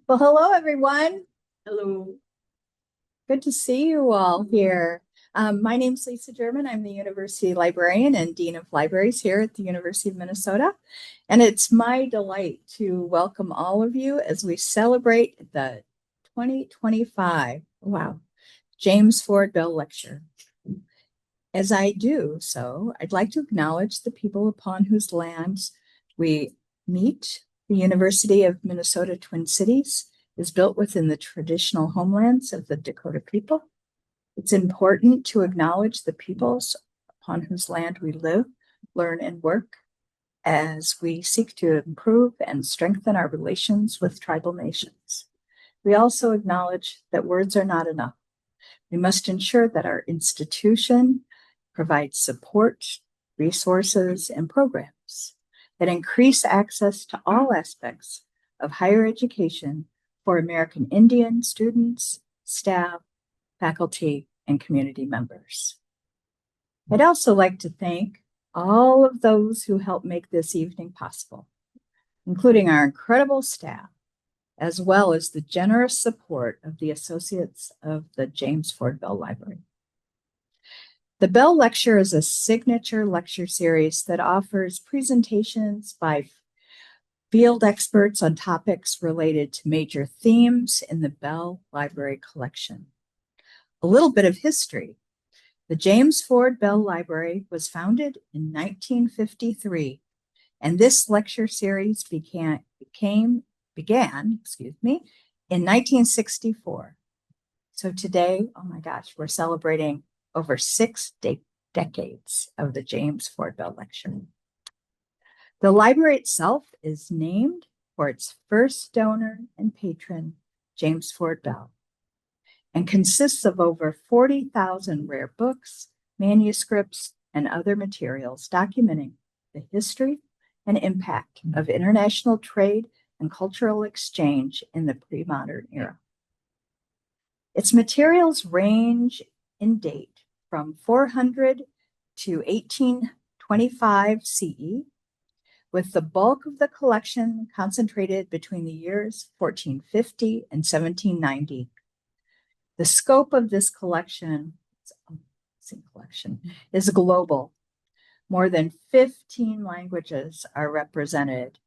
Well, hello, everyone. Hello. Good to see you all here. My name's Lisa German. I'm the University Librarian and Dean of Libraries here at the University of Minnesota. And it's my delight to welcome all of you as we celebrate the 2025, wow, James Ford Bell Lecture. As I do so, I'd like to acknowledge the people upon whose lands we meet. The University of Minnesota Twin Cities is built within the traditional homelands of the Dakota people. It's important to acknowledge the peoples upon whose land we live, learn, and work as we seek to improve and strengthen our relations with tribal nations. We also acknowledge that words are not enough. We must ensure that our institution provides support, resources, and programs that increase access to all aspects of higher education for American Indian students, staff, faculty, and community members. I'd also like to thank all of those who helped make this evening possible, including our incredible staff, as well as the generous support of the associates of the James Ford Bell Library. The Bell Lecture is a signature lecture series that offers presentations by field experts on topics related to major themes in the Bell Library collection. A little bit of history. The James Ford Bell Library was founded in 1953, and this lecture series began in 1964. So today, oh my gosh, we're celebrating over six decades of the James Ford Bell Lecture. The library itself is named for its first donor and patron, James Ford Bell, and consists of over 40,000 rare books, manuscripts, and other materials documenting the history and impact of international trade and cultural exchange in the pre-modern era. Its materials range in date from 400 to 1825 CE, with the bulk of the collection concentrated between the years 1450 and 1790. The scope of this collection is global. More than 15 languages are represented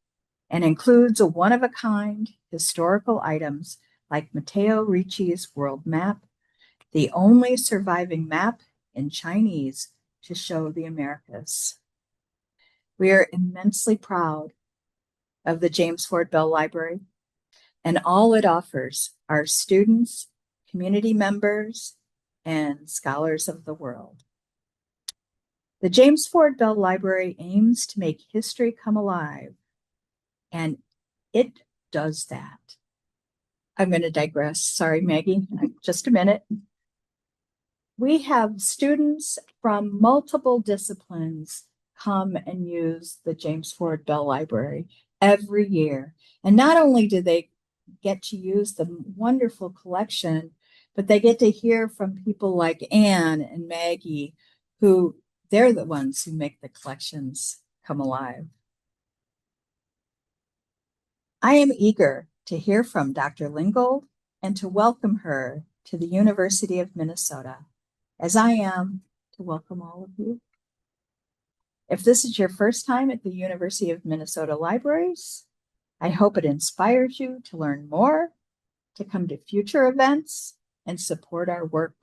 and includes a one-of-a-kind historical items like Matteo Ricci's world map, the only surviving map in Chinese to show the Americas. We are immensely proud of the James Ford Bell Library and all it offers our students, community members, and scholars of the world. The James Ford Bell Library aims to make history come alive, and it does that. I'm going to digress. Sorry, Maggie, just a minute. We have students from multiple disciplines come and use the James Ford Bell Library every year. And not only do they get to use the wonderful collection, but they get to hear from people like Anne and Maggie, who they're the ones who make the collections come alive. I am eager to hear from Dr. Lingold and to welcome her to the University of Minnesota, as I am to welcome all of you. If this is your first time at the University of Minnesota Libraries, I hope it inspires you to learn more, to come to future events, and support our work.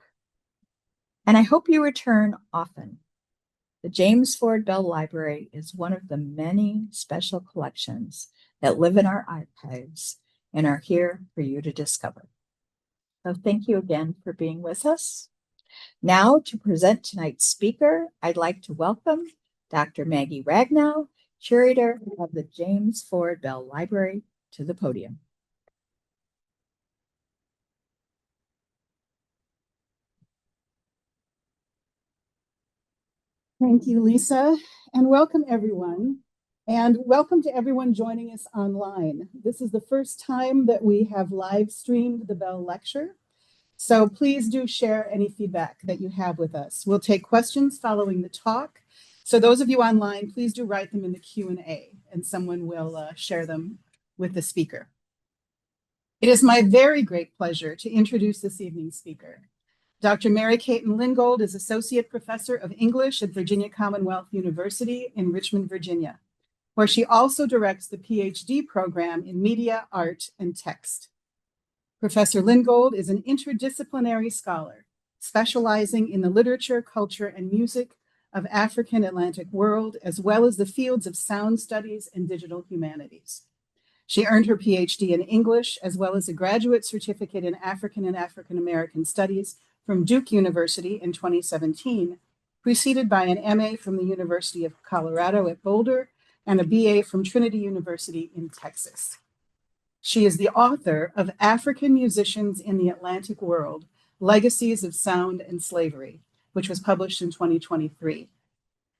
And I hope you return often. The James Ford Bell Library is one of the many special collections that live in our archives and are here for you to discover. So thank you again for being with us. Now, to present tonight's speaker, I'd like to welcome Dr. Maggie Ragnow, curator of the James Ford Bell Library, to the podium. Thank you, Lisa, and welcome everyone. And welcome to everyone joining us online. This is the first time that we have live streamed the Bell Lecture. So please do share any feedback that you have with us. We'll take questions following the talk. So those of you online, please do write them in the Q&A and someone will share them with the speaker. It is my very great pleasure to introduce this evening's speaker. Dr. Mary Caton Lingold is Associate Professor of English at Virginia Commonwealth University in Richmond, Virginia, where she also directs the PhD program in Media, Art, and Text. Professor Lingold is an interdisciplinary scholar, specializing in the literature, culture, and music of African Atlantic world, as well as the fields of sound studies and digital humanities. She earned her PhD in English, as well as a graduate certificate in African and African American Studies from Duke University in 2017, preceded by an MA from the University of Colorado at Boulder and a BA from Trinity University in Texas. She is the author of African Musicians in the Atlantic World, Legacies of Sound and Slavery, which was published in 2023.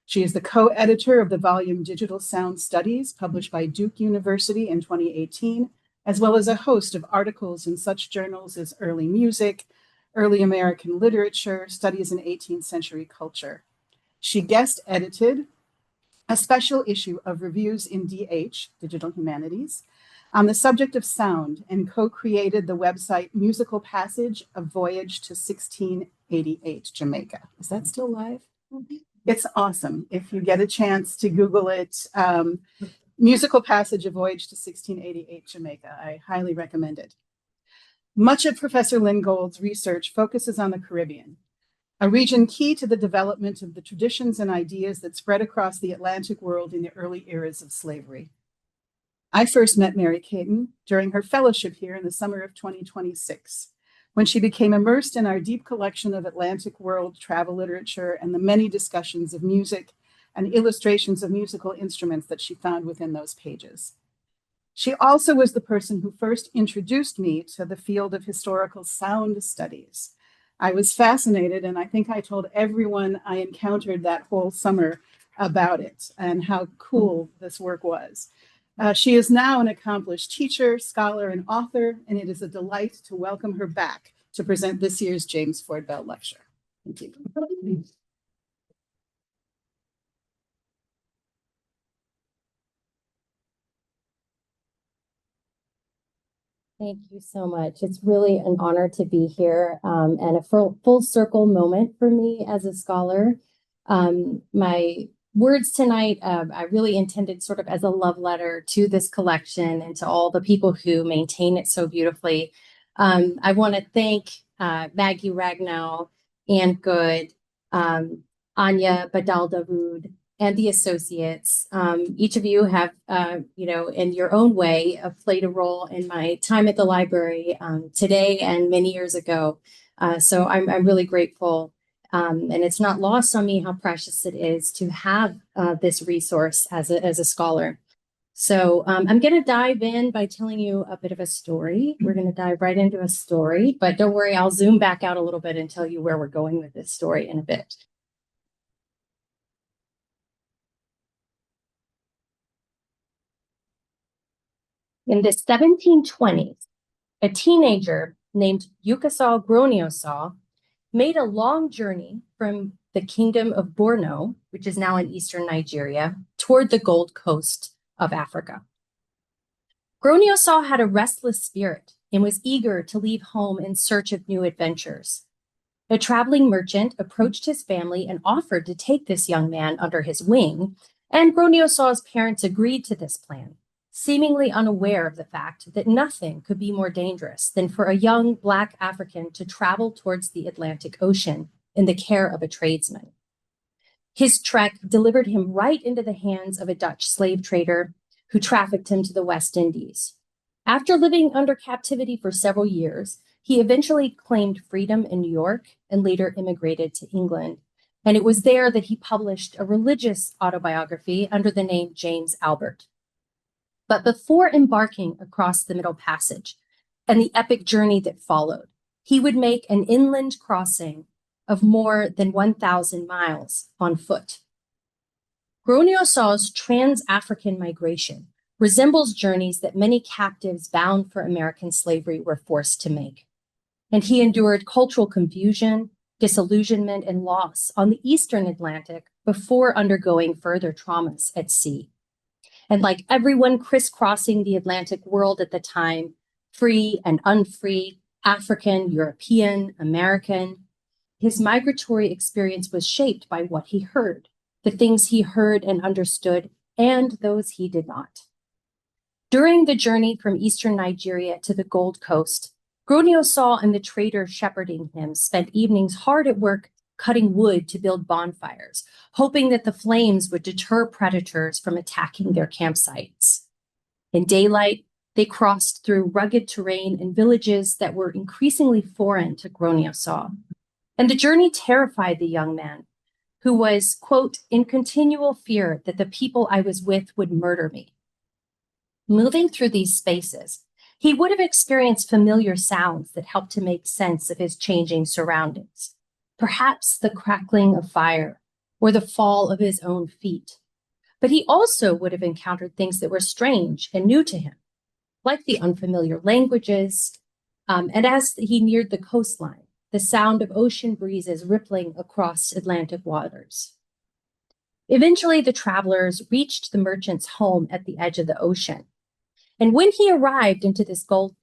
She is the co-editor of the volume Digital Sound Studies, published by Duke University in 2018, as well as a host of articles in such journals as Early Music, Early American Literature, Studies in 18th Century Culture. She guest edited a special issue of Reviews in DH, Digital Humanities, on the subject of sound and co-created the website Musical Passage, A Voyage to 1688, Jamaica. Is that still live? It's awesome. If you get a chance to Google it, Musical Passage, A Voyage to 1688, Jamaica, I highly recommend it. Much of Professor Lingold's research focuses on the Caribbean, a region key to the development of the traditions and ideas that spread across the Atlantic world in the early eras of slavery. I first met Mary Caton during her fellowship here in the summer of 2026, when she became immersed in our deep collection of Atlantic world travel literature and the many discussions of music and illustrations of musical instruments that she found within those pages. She also was the person who first introduced me to the field of historical sound studies. I was fascinated, and I think I told everyone I encountered that whole summer about it and how cool this work was. She is now an accomplished teacher, scholar, and author, and it is a delight to welcome her back to present this year's James Ford Bell Lecture. Thank you. Thank you so much. It's really an honor to be here and a full circle moment for me as a scholar. My words tonight, I really intended sort of as a love letter to this collection and to all the people who maintain it so beautifully. I want to thank Maggie Ragnow, Ann Good, Anya Badal-Dawood, and the associates. Each of you have, in your own way, played a role in my time at the library today and many years ago. So I'm really grateful. And it's not lost on me how precious it is to have this resource as a scholar. So I'm going to dive in by telling you a bit of a story. We're going to dive right into a story, but don't worry, I'll zoom back out a little bit and tell you where we're going with this story in a bit. In the 1720s, a teenager named Yukasaw Groniosaw made a long journey from the kingdom of Borno, which is now in eastern Nigeria, toward the Gold Coast of Africa. Groniosaw had a restless spirit and was eager to leave home in search of new adventures. A traveling merchant approached his family and offered to take this young man under his wing, and Groniosaw's parents agreed to this plan, seemingly unaware of the fact that nothing could be more dangerous than for a young Black African to travel towards the Atlantic Ocean in the care of a tradesman. His trek delivered him right into the hands of a Dutch slave trader who trafficked him to the West Indies. After living under captivity for several years, he eventually claimed freedom in New York and later immigrated to England. And it was there that he published a religious autobiography under the name James Albert. But before embarking across the Middle Passage and the epic journey that followed, he would make an inland crossing of more than 1,000 miles on foot. Groniosaw's trans-African migration resembles journeys that many captives bound for American slavery were forced to make. And he endured cultural confusion, disillusionment, and loss on the Eastern Atlantic before undergoing further traumas at sea. And like everyone crisscrossing the Atlantic world at the time, free and unfree, African, European, American. His migratory experience was shaped by what he heard, the things he heard and understood, and those he did not. During the journey from eastern Nigeria to the Gold Coast, Groniosaw and the trader shepherding him spent evenings hard at work cutting wood to build bonfires, hoping that the flames would deter predators from attacking their campsites. In daylight, they crossed through rugged terrain and villages that were increasingly foreign to Groniosaw. And the journey terrified the young man, who was, quote, in continual fear that the people I was with would murder me. Moving through these spaces, he would have experienced familiar sounds that helped to make sense of his changing surroundings. Perhaps the crackling of fire or the fall of his own feet. But he also would have encountered things that were strange and new to him, like the unfamiliar languages, and as he neared the coastline, the sound of ocean breezes rippling across Atlantic waters. Eventually, the travelers reached the merchant's home at the edge of the ocean. And when he arrived into this Gold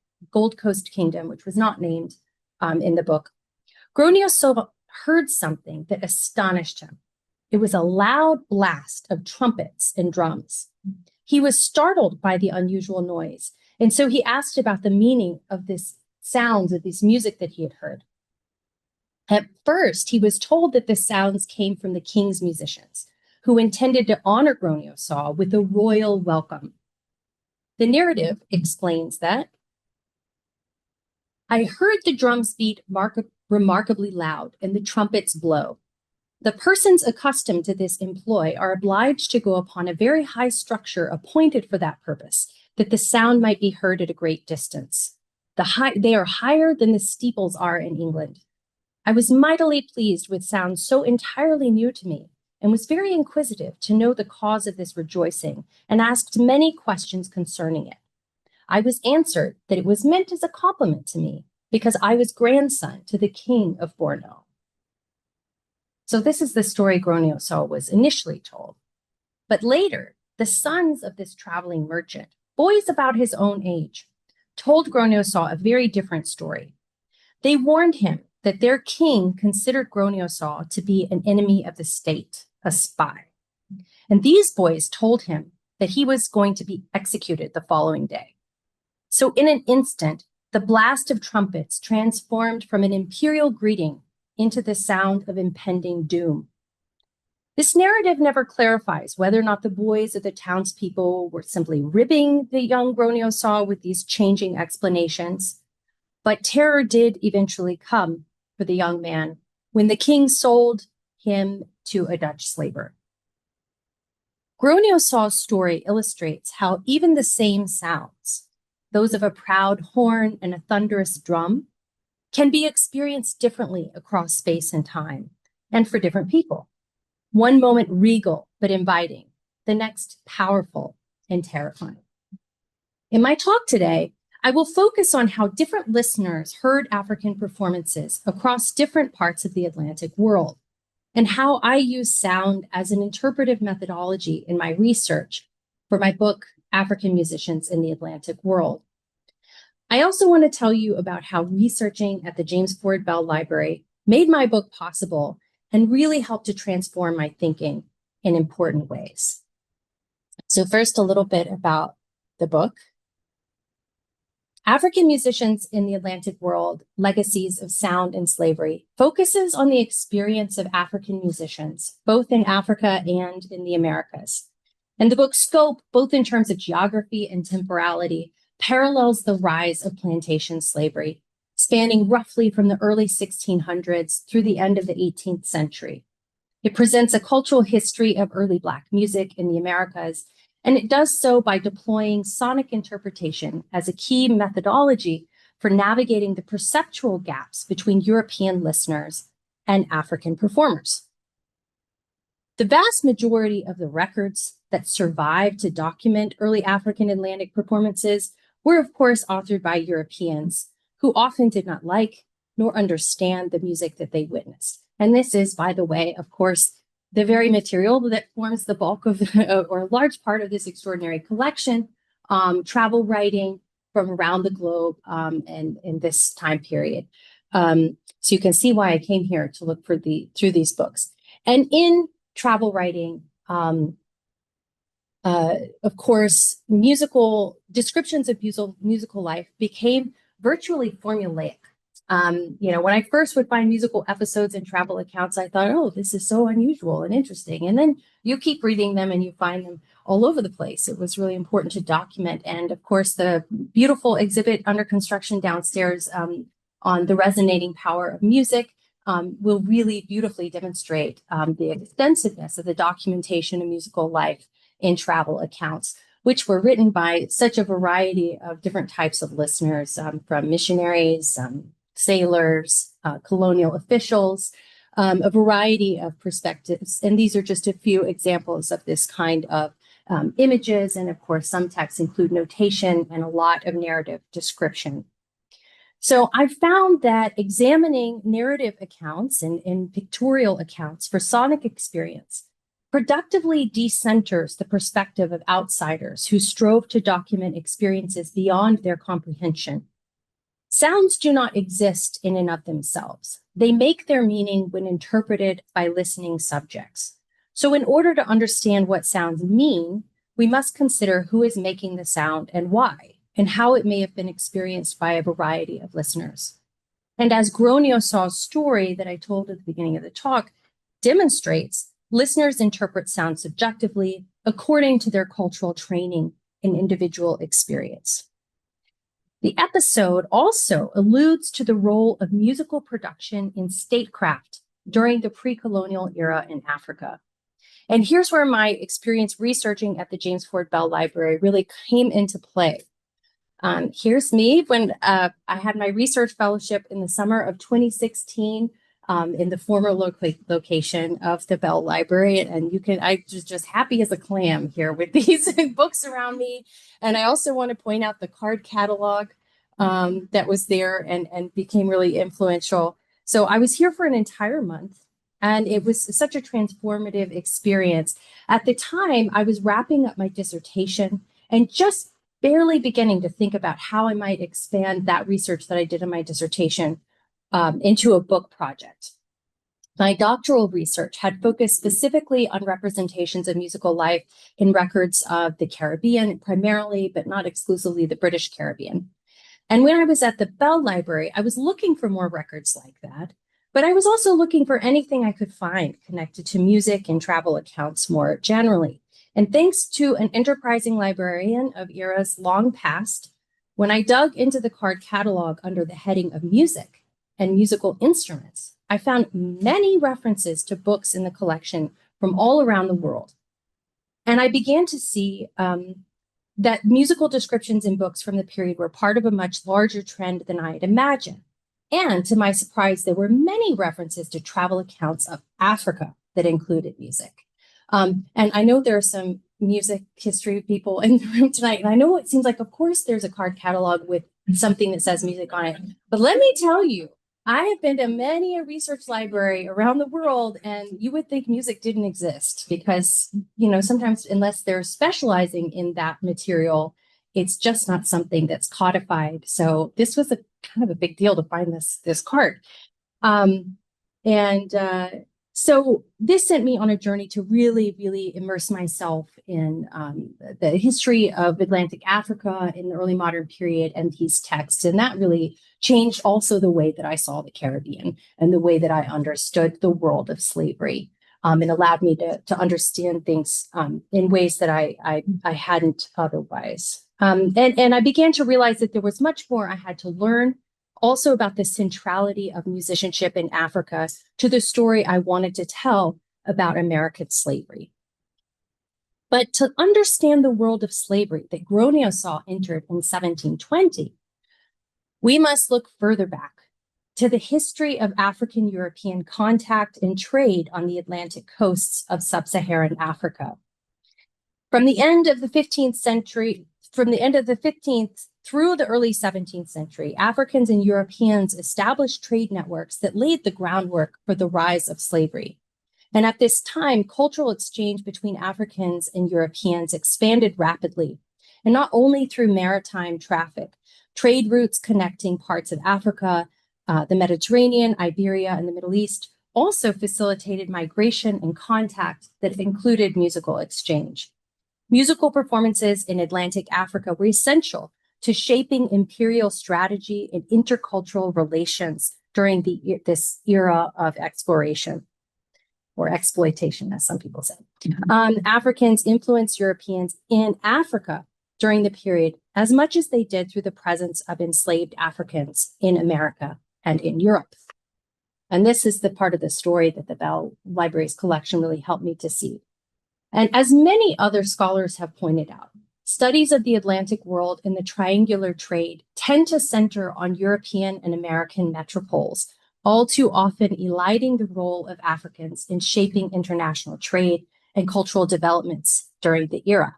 Coast kingdom, which was not named in the book, Groniosaw heard something that astonished him. It was a loud blast of trumpets and drums. He was startled by the unusual noise, and so he asked about the meaning of this sounds, of this music that he had heard. At first, he was told that the sounds came from the king's musicians, who intended to honor Groniosaw with a royal welcome. The narrative explains that I heard the drums beat remarkably loud and the trumpets blow. The persons accustomed to this employ are obliged to go upon a very high structure appointed for that purpose, that the sound might be heard at a great distance. They are higher than the steeples are in England. I was mightily pleased with sounds so entirely new to me, and was very inquisitive to know the cause of this rejoicing, and asked many questions concerning it. I was answered that it was meant as a compliment to me, because I was grandson to the king of Borno. So this is the story Groniosaw was initially told. But later, the sons of this traveling merchant, boys about his own age, told Groniosaw a very different story. They warned him that their king considered Groniosaw to be an enemy of the state, a spy. And these boys told him that he was going to be executed the following day. So in an instant, the blast of trumpets transformed from an imperial greeting into the sound of impending doom. This narrative never clarifies whether or not the boys or the townspeople were simply ribbing the young Groniosaw with these changing explanations, but terror did eventually come for the young man when the king sold him to a Dutch slaver. Groniosaw's story illustrates how even the same sounds, those of a proud horn and a thunderous drum, can be experienced differently across space and time, and for different people. One moment regal but inviting, the next powerful and terrifying. In my talk today, I will focus on how different listeners heard African performances across different parts of the Atlantic world, and how I use sound as an interpretive methodology in my research for my book, African Musicians in the Atlantic World. I also want to tell you about how researching at the James Ford Bell Library made my book possible and really helped to transform my thinking in important ways. So first, a little bit about the book. African Musicians in the Atlantic World, Legacies of Sound and Slavery, focuses on the experience of African musicians, both in Africa and in the Americas. And the book's scope, both in terms of geography and temporality, parallels the rise of plantation slavery, spanning roughly from the early 1600s through the end of the 18th century. It presents a cultural history of early Black music in the Americas, and it does so by deploying sonic interpretation as a key methodology for navigating the perceptual gaps between European listeners and African performers. The vast majority of the records that survived to document early African Atlantic performances were, of course, authored by Europeans who often did not like nor understand the music that they witnessed. And this is, by the way, of course, the very material that forms the bulk of or a large part of this extraordinary collection, travel writing, from around the globe and in this time period. So you can see why I came here to look for through these books. And in travel writing, of course, musical descriptions of musical life became virtually formulaic. When I first would find musical episodes and travel accounts, I thought, oh, this is so unusual and interesting. And then you keep reading them and you find them all over the place. It was really important to document. And of course, the beautiful exhibit under construction downstairs on the resonating power of music will really beautifully demonstrate the extensiveness of the documentation of musical life in travel accounts, which were written by such a variety of different types of listeners, from missionaries, sailors, colonial officials, a variety of perspectives. And these are just a few examples of this kind of images. And of course, some texts include notation and a lot of narrative description. So I found that examining narrative accounts and pictorial accounts for sonic experience productively decenters the perspective of outsiders who strove to document experiences beyond their comprehension. Sounds do not exist in and of themselves. They make their meaning when interpreted by listening subjects. So in order to understand what sounds mean, we must consider who is making the sound and why, and how it may have been experienced by a variety of listeners. And as Gronio's story that I told at the beginning of the talk demonstrates, listeners interpret sound subjectively according to their cultural training and individual experience. The episode also alludes to the role of musical production in statecraft during the pre-colonial era in Africa. And here's where my experience researching at the James Ford Bell Library really came into play. Here's me when I had my research fellowship in the summer of 2016 in the former location of the Bell Library. And I was just happy as a clam here with these books around me. And I also want to point out the card catalog that was there and became really influential. So I was here for an entire month, and it was such a transformative experience. At the time, I was wrapping up my dissertation and just barely beginning to think about how I might expand that research that I did in my dissertation into a book project. My doctoral research had focused specifically on representations of musical life in records of the Caribbean, primarily, but not exclusively, the British Caribbean. And when I was at the Bell Library, I was looking for more records like that, but I was also looking for anything I could find connected to music and travel accounts more generally. And thanks to an enterprising librarian of eras long past, when I dug into the card catalog under the heading of music and musical instruments, I found many references to books in the collection from all around the world. And I began to see that musical descriptions in books from the period were part of a much larger trend than I had imagined. And to my surprise, there were many references to travel accounts of Africa that included music. And I know there are some music history people in the room tonight, and I know it seems like, of course, there's a card catalog with something that says music on it. But let me tell you, I have been to many a research library around the world, and you would think music didn't exist because, sometimes unless they're specializing in that material, it's just not something that's codified. So this was a kind of a big deal to find this card. So this sent me on a journey to really, really immerse myself in the history of Atlantic Africa in the early modern period and these texts. And that really changed also the way that I saw the Caribbean and the way that I understood the world of slavery, and allowed me to understand things in ways that I hadn't otherwise. And I began to realize that there was much more I had to learn, also about the centrality of musicianship in Africa to the story I wanted to tell about American slavery. But to understand the world of slavery that Gronio saw entered in 1720, we must look further back to the history of African-European contact and trade on the Atlantic coasts of sub-Saharan Africa. From the end of the 15th through the early 17th century, Africans and Europeans established trade networks that laid the groundwork for the rise of slavery. And at this time, cultural exchange between Africans and Europeans expanded rapidly, and not only through maritime traffic. Trade routes connecting parts of Africa, the Mediterranean, Iberia, and the Middle East also facilitated migration and contact that included musical exchange. Musical performances in Atlantic Africa were essential to shaping imperial strategy and intercultural relations during this era of exploration, or exploitation, as some people say. Africans influenced Europeans in Africa during the period as much as they did through the presence of enslaved Africans in America and in Europe. And this is the part of the story that the Bell Library's collection really helped me to see. And as many other scholars have pointed out, studies of the Atlantic world and the triangular trade tend to center on European and American metropoles, all too often eliding the role of Africans in shaping international trade and cultural developments during the era.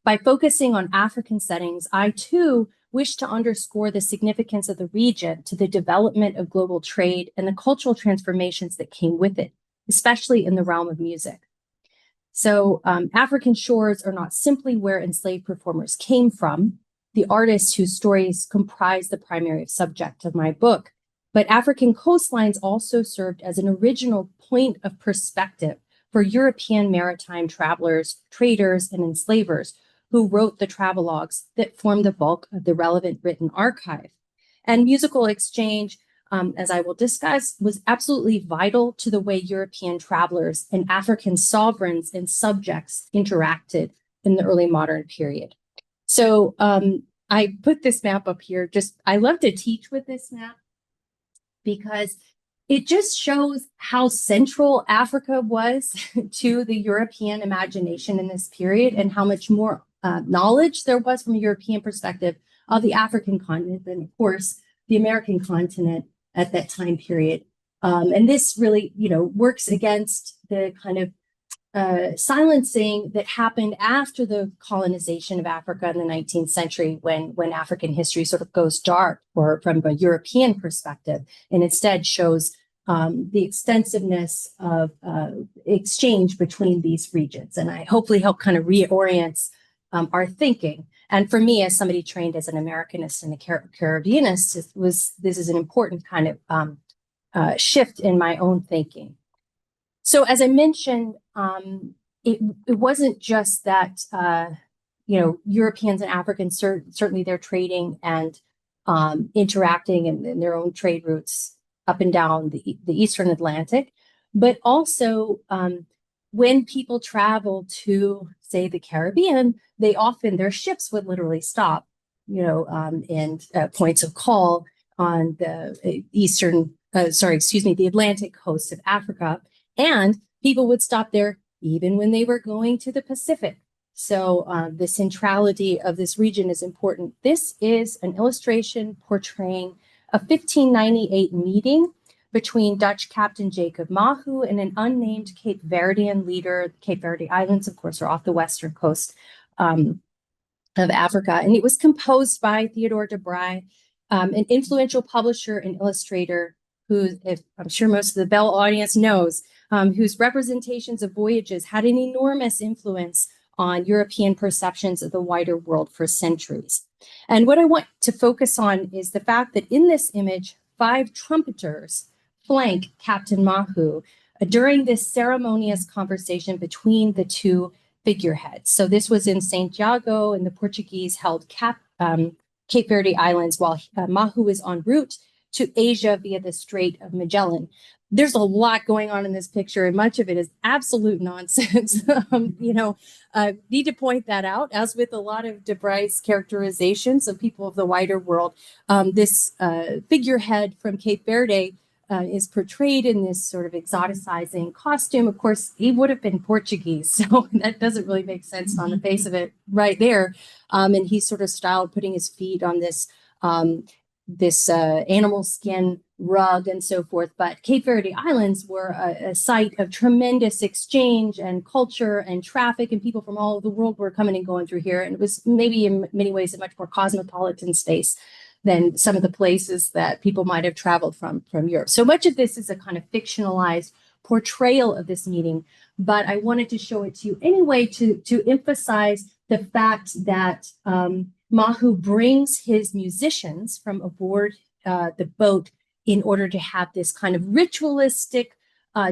By focusing on African settings, I too wish to underscore the significance of the region to the development of global trade and the cultural transformations that came with it, especially in the realm of music. So African shores are not simply where enslaved performers came from, the artists whose stories comprise the primary subject of my book, but African coastlines also served as an original point of perspective for European maritime travelers, traders, and enslavers who wrote the travelogues that form the bulk of the relevant written archive. And musical exchange, as I will discuss, was absolutely vital to the way European travelers and African sovereigns and subjects interacted in the early modern period. So I put this map up here. I love to teach with this map because it just shows how central Africa was to the European imagination in this period and how much more knowledge there was from a European perspective of the African continent and, of course, the American continent at that time period. And this really, works against the kind of silencing that happened after the colonization of Africa in the 19th century when African history sort of goes dark or from a European perspective, and instead shows the extensiveness of exchange between these regions. And I hopefully help kind of reorient our thinking. And for me, as somebody trained as an Americanist and a Caribbeanist, this is an important kind of shift in my own thinking. So as I mentioned, it wasn't just that, Europeans and Africans, certainly they're trading and interacting in their own trade routes up and down the Eastern Atlantic, but also when people travel to, say, the Caribbean, their ships would literally stop, in points of call on the the Atlantic coast of Africa. And people would stop there even when they were going to the Pacific. So the centrality of this region is important. This is an illustration portraying a 1598 meeting between Dutch Captain Jacob Mahu and an unnamed Cape Verdean leader. The Cape Verde Islands, of course, are off the western coast of Africa. And it was composed by Theodore de Bry, an influential publisher and illustrator who, if I'm sure most of the Bell audience knows, whose representations of voyages had an enormous influence on European perceptions of the wider world for centuries. And what I want to focus on is the fact that in this image, 5 trumpeters flank Captain Mahu during this ceremonious conversation between the 2 figureheads. So this was in Santiago, and the Portuguese held Cape Verde Islands while Mahu is en route to Asia via the Strait of Magellan. There's a lot going on in this picture, and much of it is absolute nonsense. Need to point that out, as with a lot of de Bry's characterizations of people of the wider world. This figurehead from Cape Verde is portrayed in this sort of exoticizing costume. Of course, he would have been Portuguese, so that doesn't really make sense on the face of it right there. And he's sort of styled, putting his feet on this animal skin rug and so forth. But Cape Verde Islands were a site of tremendous exchange and culture and traffic, and people from all over the world were coming and going through here. And it was maybe in many ways a much more cosmopolitan space than some of the places that people might have traveled from Europe. So much of this is a kind of fictionalized portrayal of this meeting, but I wanted to show it to you anyway to emphasize the fact that Mahu brings his musicians from aboard the boat in order to have this kind of ritualistic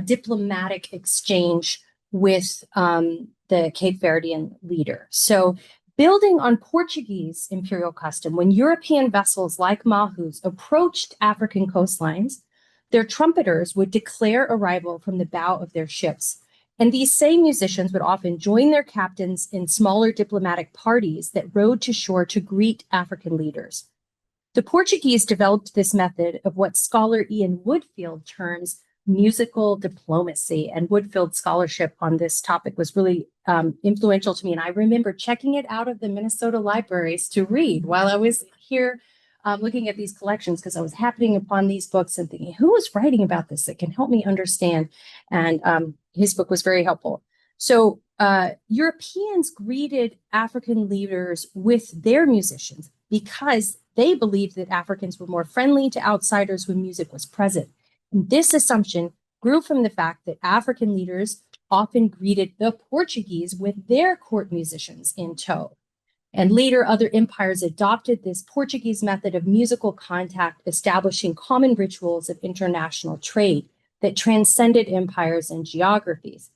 diplomatic exchange with the Cape Verdean leader. So building on Portuguese imperial custom, when European vessels like Mahu's approached African coastlines, their trumpeters would declare arrival from the bow of their ships. And these same musicians would often join their captains in smaller diplomatic parties that rowed to shore to greet African leaders. The Portuguese developed this method of what scholar Ian Woodfield terms musical diplomacy, and Woodfield's scholarship on this topic was really influential to me. And I remember checking it out of the Minnesota libraries to read while I was here looking at these collections, because I was happening upon these books and thinking, who was writing about this that can help me understand? And his book was very helpful. So Europeans greeted African leaders with their musicians because they believed that Africans were more friendly to outsiders when music was present. And this assumption grew from the fact that African leaders often greeted the Portuguese with their court musicians in tow. And later, other empires adopted this Portuguese method of musical contact, establishing common rituals of international trade that transcended empires and geographies.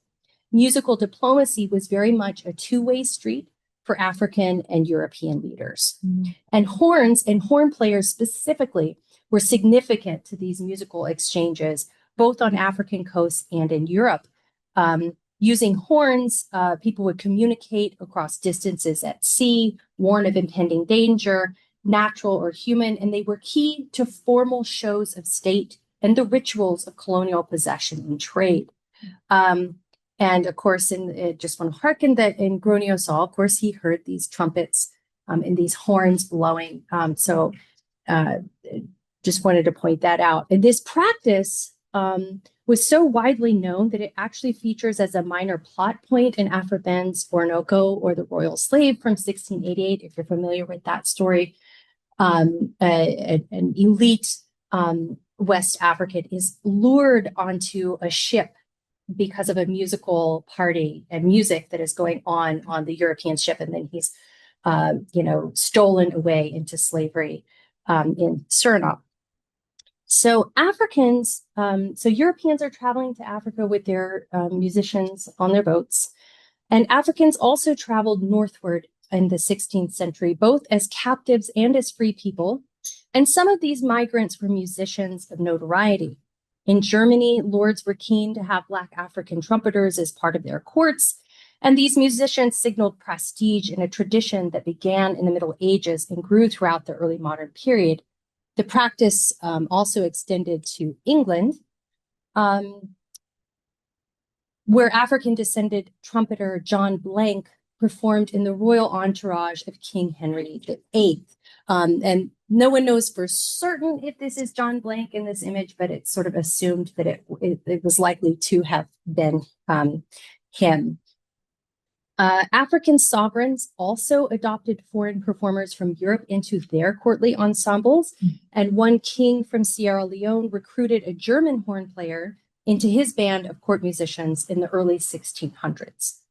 Musical diplomacy was very much a two-way street for African and European leaders. Mm-hmm. And horns and horn players specifically were significant to these musical exchanges, both on African coasts and in Europe. Using horns, people would communicate across distances at sea, warn of impending danger, natural or human, and they were key to formal shows of state and the rituals of colonial possession and trade. And of course, just want to hearken that in Gronio saw, of course, he heard these trumpets and these horns blowing. So just wanted to point that out. And this practice was so widely known that it actually features as a minor plot point in Afriben's Orinoco, or the Royal Slave from 1688, if you're familiar with that story. An elite West African is lured onto a ship because of a musical party and music that is going on the European ship, and then he's stolen away into slavery in Suriname. So Europeans are traveling to Africa with their musicians on their boats, and Africans also traveled northward in the 16th century, both as captives and as free people. And some of these migrants were musicians of notoriety. In Germany, lords were keen to have Black African trumpeters as part of their courts, and these musicians signaled prestige in a tradition that began in the Middle Ages and grew throughout the early modern period. The practice also extended to England, where African-descended trumpeter John Blank performed in the royal entourage of King Henry VIII. And no one knows for certain if this is John Blank in this image, but it's sort of assumed that it was likely to have been him. African sovereigns also adopted foreign performers from Europe into their courtly ensembles, and one king from Sierra Leone recruited a German horn player into his band of court musicians in the early 1600s.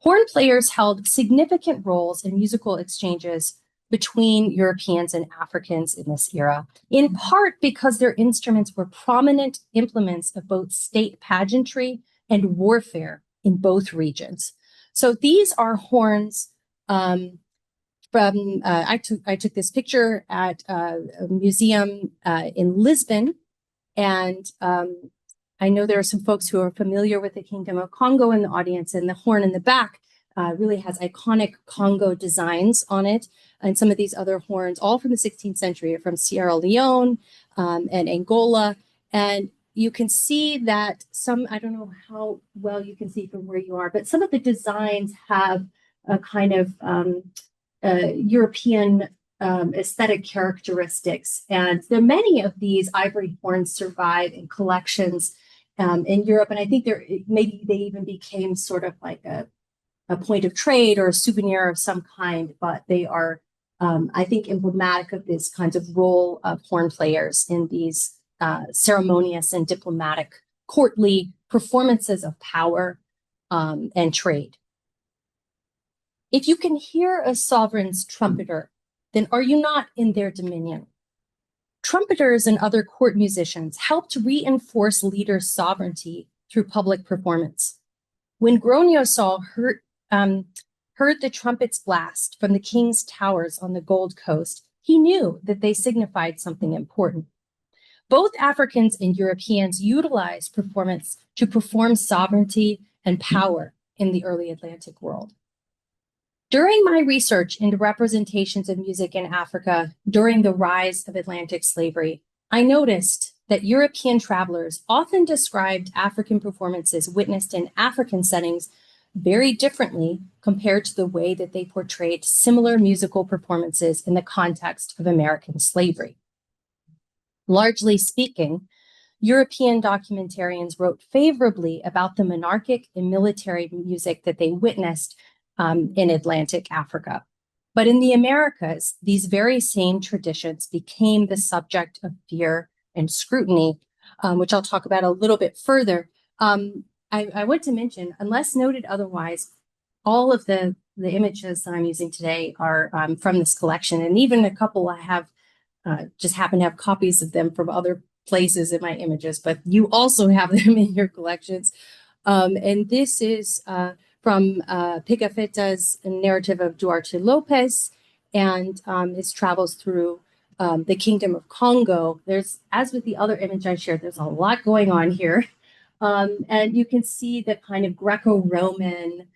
Horn players held significant roles in musical exchanges between Europeans and Africans in this era, in part because their instruments were prominent implements of both state pageantry and warfare in both regions. So these are horns from, I took this picture at a museum in Lisbon, and I know there are some folks who are familiar with the Kingdom of Congo in the audience, and the horn in the back really has iconic Congo designs on it. And some of these other horns, all from the 16th century, are from Sierra Leone and Angola. And you can see that some, I don't know how well you can see from where you are, but some of the designs have a kind of European aesthetic characteristics. And there are many of these ivory horns survive in collections in Europe. And I think maybe they even became sort of like a point of trade or a souvenir of some kind, but they are, I think, emblematic of this kinds of role of horn players in these ceremonious and diplomatic courtly performances of power and trade. If you can hear a sovereign's trumpeter, then are you not in their dominion? Trumpeters and other court musicians helped reinforce leaders' sovereignty through public performance. When Grogno heard the trumpets blast from the king's towers on the Gold Coast, he knew that they signified something important. Both Africans and Europeans utilized performance to perform sovereignty and power in the early Atlantic world. During my research into representations of music in Africa during the rise of Atlantic slavery, I noticed that European travelers often described African performances witnessed in African settings very differently compared to the way that they portrayed similar musical performances in the context of American slavery. Largely speaking, European documentarians wrote favorably about the monarchic and military music that they witnessed in Atlantic Africa. But in the Americas, these very same traditions became the subject of fear and scrutiny, which I'll talk about a little bit further. I want to mention, unless noted otherwise, all of the images that I'm using today are from this collection, and even a couple I have just happen to have copies of them from other places in my images, but you also have them in your collections. And this is from Pigafetta's narrative of Duarte Lopez, and it travels through the Kingdom of Congo. There's, as with the other image I shared, there's a lot going on here. And you can see the kind of Greco-Roman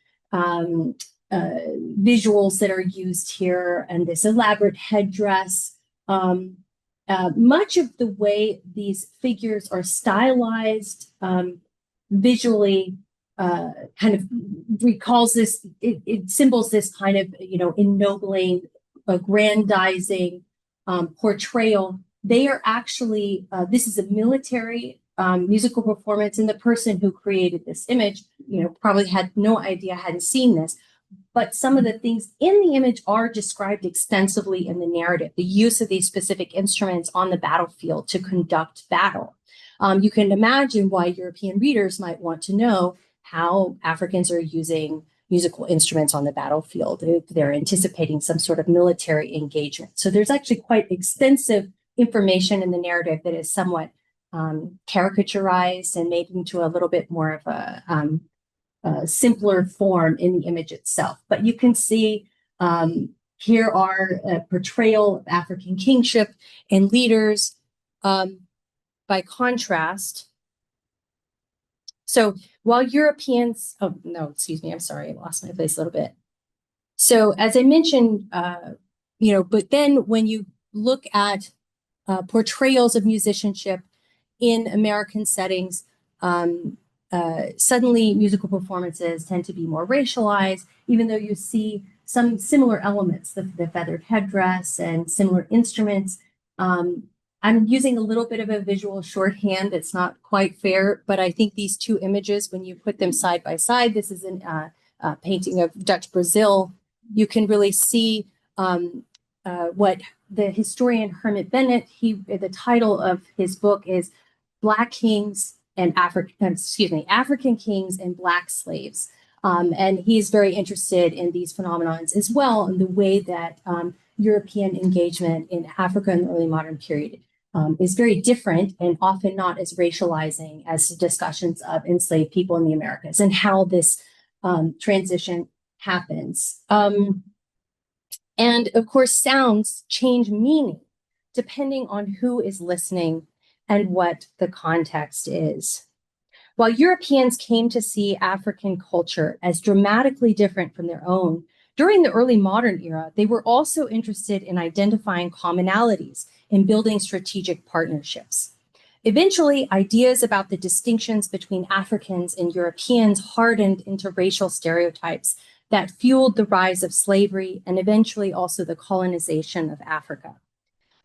visuals that are used here, and this elaborate headdress. Much of the way these figures are stylized visually kind of recalls this, it symbols this kind of, ennobling, aggrandizing portrayal. They are actually, this is a military musical performance, and the person who created this image, probably had no idea, hadn't seen this. But some of the things in the image are described extensively in the narrative, the use of these specific instruments on the battlefield to conduct battle. You can imagine why European readers might want to know how Africans are using musical instruments on the battlefield if they're anticipating some sort of military engagement. So there's actually quite extensive information in the narrative that is somewhat caricaturized and made into a little bit more of a simpler form in the image itself. But you can see here are a portrayal of African kingship and leaders. By contrast, so while Europeans, I'm sorry, I lost my place a little bit. So as I mentioned, but then when you look at portrayals of musicianship in American settings, suddenly musical performances tend to be more racialized, even though you see some similar elements, the feathered headdress and similar instruments. I'm using a little bit of a visual shorthand. It's not quite fair, but I think these two images, when you put them side by side, this is a painting of Dutch Brazil. You can really see what the historian Hermit Bennett, the title of his book is Black Kings and African Kings and Black Slaves. And he's very interested in these phenomenons as well, and the way that European engagement in Africa in the early modern period is very different and often not as racializing as discussions of enslaved people in the Americas, and how this transition happens. And of course, sounds change meaning depending on who is listening and what the context is. While Europeans came to see African culture as dramatically different from their own, during the early modern era, they were also interested in identifying commonalities and building strategic partnerships. Eventually, ideas about the distinctions between Africans and Europeans hardened into racial stereotypes that fueled the rise of slavery and eventually also the colonization of Africa.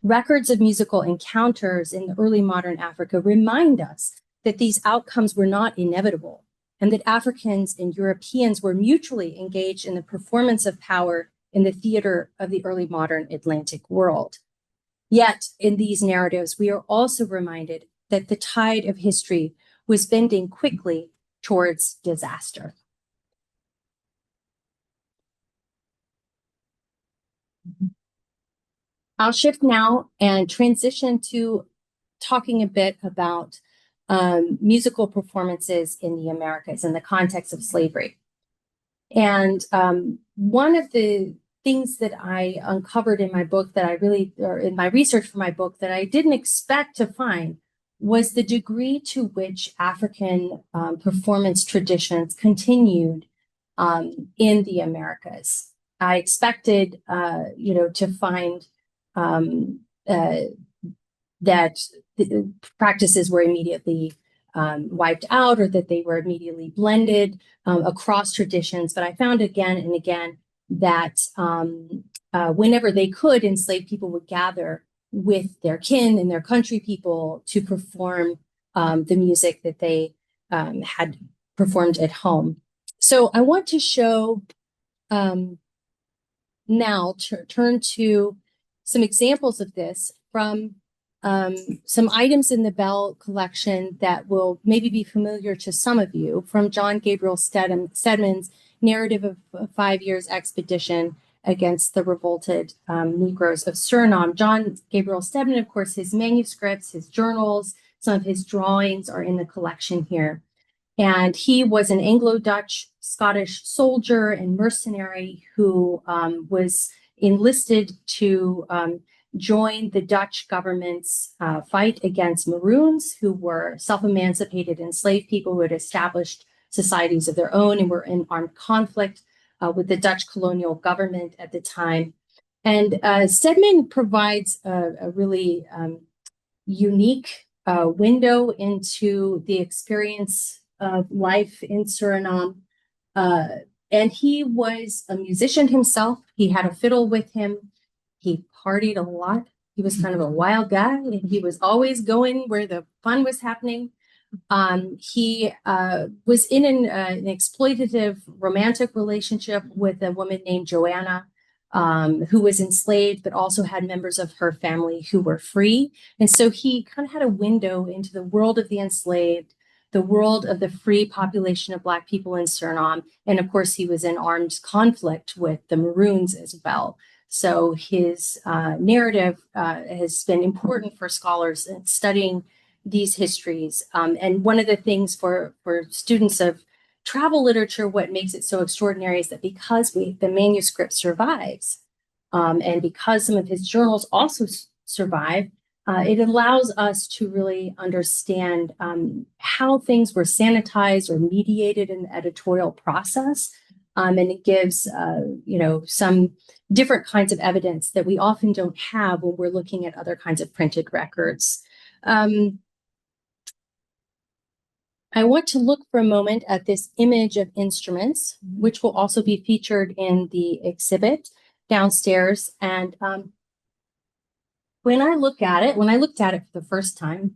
Records of musical encounters in the early modern Africa remind us that these outcomes were not inevitable, and that Africans and Europeans were mutually engaged in the performance of power in the theater of the early modern Atlantic world. Yet, in these narratives, we are also reminded that the tide of history was bending quickly towards disaster. I'll shift now and transition to talking a bit about musical performances in the Americas in the context of slavery. And one of the things that I uncovered in my book that or in my research for my book that I didn't expect to find was the degree to which African performance traditions continued in the Americas. I expected, to find that the practices were immediately wiped out or that they were immediately blended across traditions. But I found again and again that whenever they could, enslaved people would gather with their kin and their country people to perform the music that they had performed at home. So I want to show now, turn to some examples of this from some items in the Bell collection that will maybe be familiar to some of you, from John Gabriel Stedman's narrative of a 5 years expedition against the revolted Negroes of Suriname. John Gabriel Stedman, of course, his manuscripts, his journals, some of his drawings are in the collection here. And he was an Anglo-Dutch Scottish soldier and mercenary who was enlisted to join the Dutch government's fight against Maroons, who were self-emancipated enslaved people who had established societies of their own and were in armed conflict with the Dutch colonial government at the time. And Stedman provides a really unique window into the experience of life in Suriname. And he was a musician himself. He had a fiddle with him. He partied a lot. He was kind of a wild guy. He was always going where the fun was happening. He was in an exploitative romantic relationship with a woman named Joanna, who was enslaved, but also had members of her family who were free. And so he kind of had a window into the world of the enslaved, the world of the free population of Black people in Suriname. And of course, he was in armed conflict with the Maroons as well. So his narrative has been important for scholars in studying these histories. And one of the things for students of travel literature, what makes it so extraordinary is that because the manuscript survives, and because some of his journals also survive, it allows us to really understand how things were sanitized or mediated in the editorial process. And it gives, some different kinds of evidence that we often don't have when we're looking at other kinds of printed records. I want to look for a moment at this image of instruments, which will also be featured in the exhibit downstairs. And when I looked at it for the first time,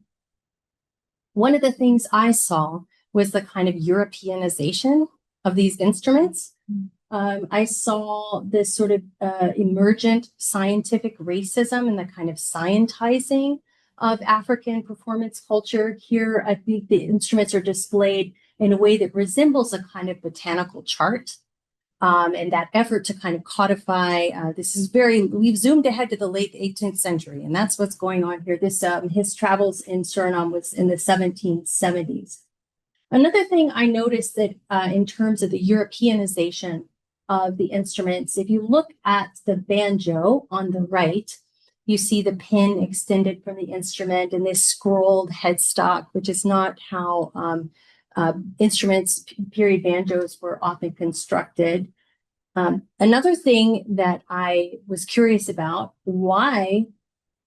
one of the things I saw was the kind of Europeanization of these instruments. I saw this sort of emergent scientific racism and the kind of scientizing of African performance culture. Here, I think the instruments are displayed in a way that resembles a kind of botanical chart. And that effort to kind of codify, we've zoomed ahead to the late 18th century, and that's what's going on here. His travels in Suriname was in the 1770s. Another thing I noticed that in terms of the Europeanization of the instruments, if you look at the banjo on the right, you see the pin extended from the instrument and this scrolled headstock, which is not how instruments, period banjos, were often constructed. Another thing that I was curious about, why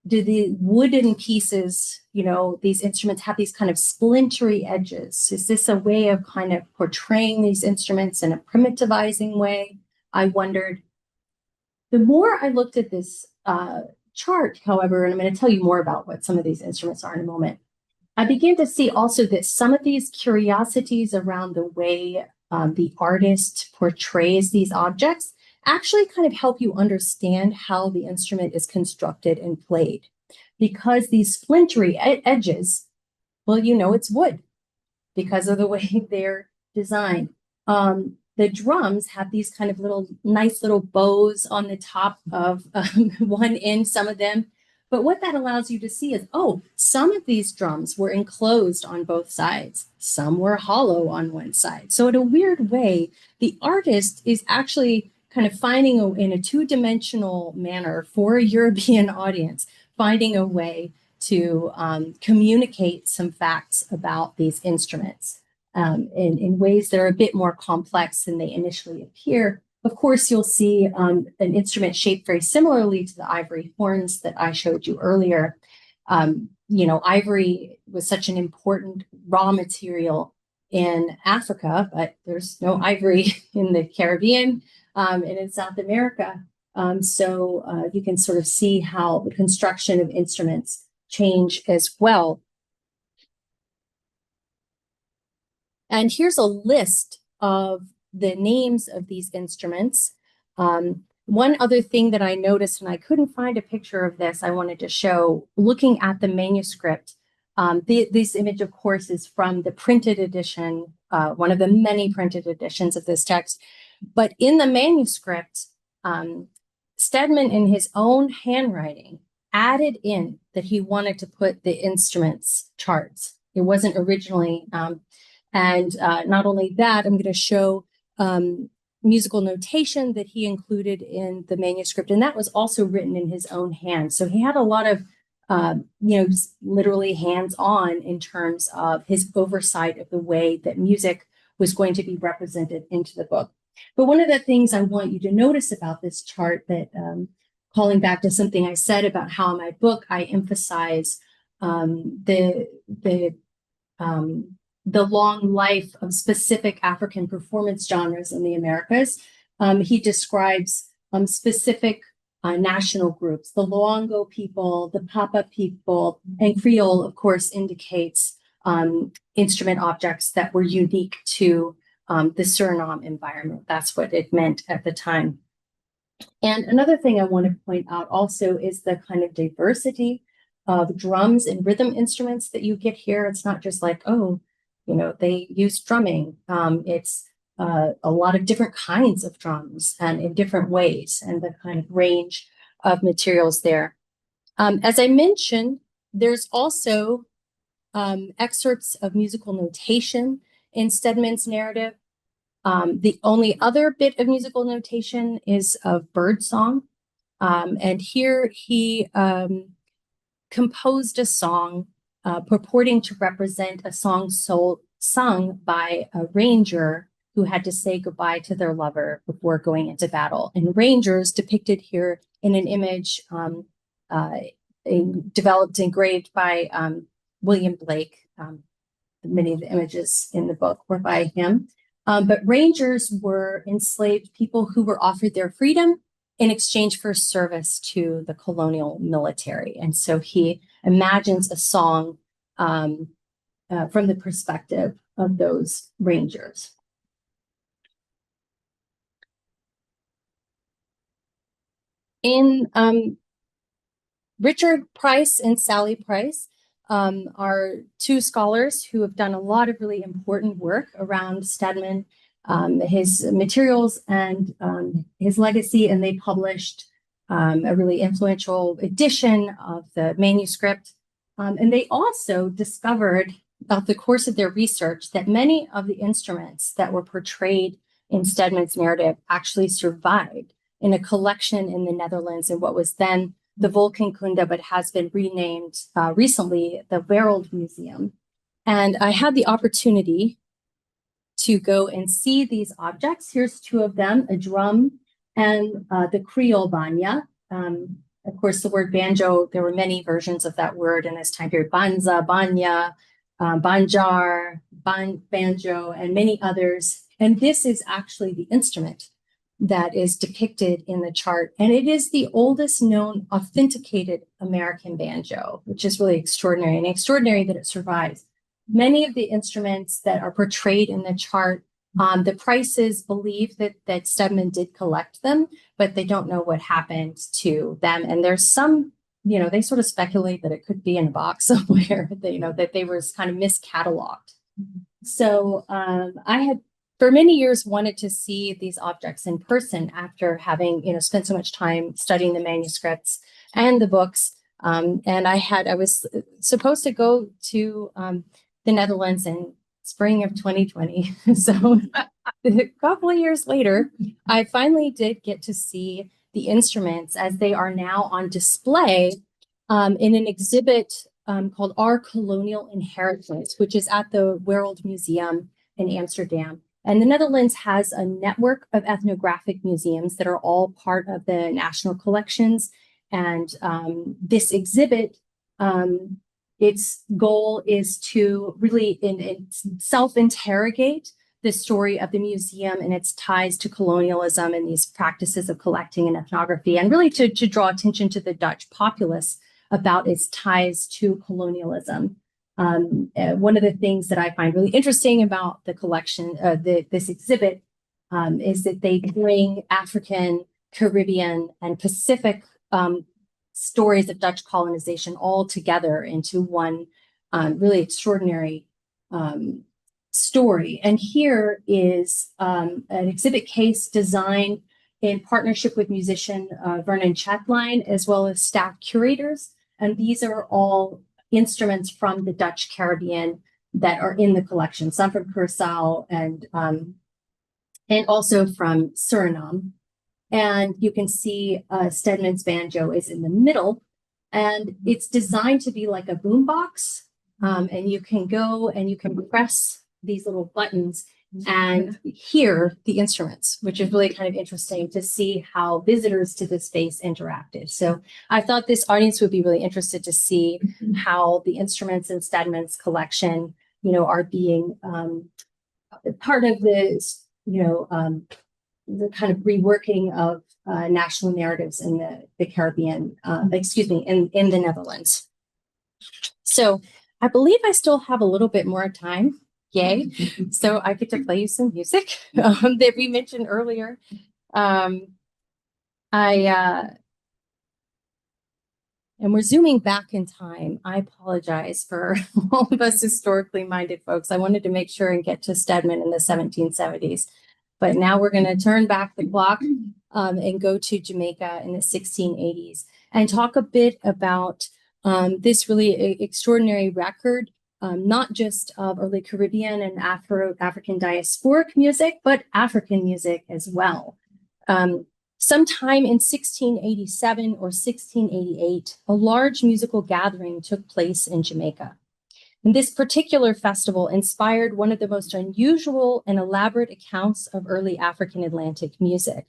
do the wooden pieces, these instruments have these kind of splintery edges? Is this a way of kind of portraying these instruments in a primitivizing way? I wondered. The more I looked at this chart, however, and I'm going to tell you more about what some of these instruments are in a moment, I began to see also that some of these curiosities around the way the artist portrays these objects actually kind of help you understand how the instrument is constructed and played. Because these splintery edges, well, it's wood because of the way they're designed. the drums have these kind of nice little bows on the top of one end, some of them. But what that allows you to see is, oh, some of these drums were enclosed on both sides. Some were hollow on one side. So in a weird way, the artist is actually kind of finding in a two-dimensional manner for a European audience, finding a way to communicate some facts about these instruments in ways that are a bit more complex than they initially appear. Of course, you'll see an instrument shaped very similarly to the ivory horns that I showed you earlier. Ivory was such an important raw material in Africa, but there's no ivory in the Caribbean and in South America. So you can sort of see how the construction of instruments change as well. And here's a list of the names of these instruments. One other thing that I noticed, and I couldn't find a picture of this, I wanted to show, looking at the manuscript. This image, of course, is from the printed edition, one of the many printed editions of this text. But in the manuscript, Stedman, in his own handwriting, added in that he wanted to put the instruments charts. It wasn't originally. And not only that, I'm going to show musical notation that he included in the manuscript. And that was also written in his own hand. So he had a lot of, just literally hands-on in terms of his oversight of the way that music was going to be represented into the book. But one of the things I want you to notice about this chart, that calling back to something I said about how in my book I emphasize the long life of specific African performance genres in the Americas. He describes specific national groups, the Luongo people, the Papa people, and Creole, of course, indicates instrument objects that were unique to the Suriname environment. That's what it meant at the time. And another thing I want to point out also is the kind of diversity of drums and rhythm instruments that you get here. It's not just like, oh, they use drumming. It's a lot of different kinds of drums and in different ways, and the kind of range of materials there. As I mentioned, there's also excerpts of musical notation in Stedman's narrative. The only other bit of musical notation is of birdsong. And here he composed a song purporting to represent a song sung by a ranger who had to say goodbye to their lover before going into battle. And rangers, depicted here in an image engraved by William Blake. Many of the images in the book were by him. But rangers were enslaved people who were offered their freedom in exchange for service to the colonial military. And so he imagines a song from the perspective of those rangers. In Richard Price and Sally Price are two scholars who have done a lot of really important work around Stedman, his materials and his legacy, and they published a really influential edition of the manuscript. And they also discovered, throughout the course of their research, that many of the instruments that were portrayed in Stedman's narrative actually survived in a collection in the Netherlands in what was then the Volkenkunde, but has been renamed recently the Wereld Museum. And I had the opportunity to go and see these objects. Here's two of them, a drum and the Creole banya. Of course, the word banjo, there were many versions of that word in this time period. Banza, banya, banjar, banjo, and many others. And this is actually the instrument that is depicted in the chart. And it is the oldest known authenticated American banjo, which is really extraordinary, and extraordinary that it survives. Many of the instruments that are portrayed in the chart, the Prices believe that Stedman did collect them, but they don't know what happened to them. And there's some, they sort of speculate that it could be in a box somewhere, that they were kind of miscatalogued. So I had for many years wanted to see these objects in person after having, spent so much time studying the manuscripts and the books. And I was supposed to go to the Netherlands in spring of 2020. So a couple of years later, I finally did get to see the instruments as they are now on display in an exhibit called Our Colonial Inheritance, which is at the World Museum in Amsterdam. And the Netherlands has a network of ethnographic museums that are all part of the national collections. And this exhibit, its goal is to really self-interrogate the story of the museum and its ties to colonialism and these practices of collecting and ethnography, and really to draw attention to the Dutch populace about its ties to colonialism. One of the things that I find really interesting about the collection, this exhibit, is that they bring African, Caribbean, and Pacific stories of Dutch colonization all together into one really extraordinary story. And here is an exhibit case designed in partnership with musician Vernon Chatline, as well as staff curators. And these are all instruments from the Dutch Caribbean that are in the collection, some from Curaçao and also from Suriname. And you can see Stedman's banjo is in the middle, and it's designed to be like a boombox. And you can go and you can press these little buttons and hear the instruments, which is really kind of interesting to see how visitors to this space interacted. So I thought this audience would be really interested to see how the instruments in Stedman's collection, are being part of this, the kind of reworking of national narratives in the Caribbean, in the Netherlands. So I believe I still have a little bit more time. Yay. So I get to play you some music that we mentioned earlier. And we're zooming back in time. I apologize for all of us historically minded folks. I wanted to make sure and get to Stedman in the 1770s. But now we're going to turn back the clock and go to Jamaica in the 1680s and talk a bit about this really extraordinary record, not just of early Caribbean and African diasporic music, but African music as well. Sometime in 1687 or 1688, a large musical gathering took place in Jamaica. And this particular festival inspired one of the most unusual and elaborate accounts of early African Atlantic music.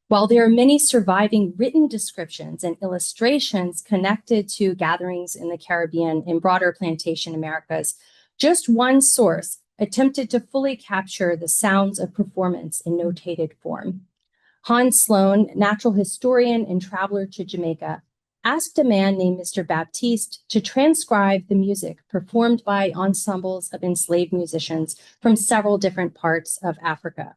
While there are many surviving written descriptions and illustrations connected to gatherings in the Caribbean and broader plantation Americas, just one source attempted to fully capture the sounds of performance in notated form. Hans Sloane, natural historian and traveler to Jamaica, asked a man named Mr. Baptiste to transcribe the music performed by ensembles of enslaved musicians from several different parts of Africa.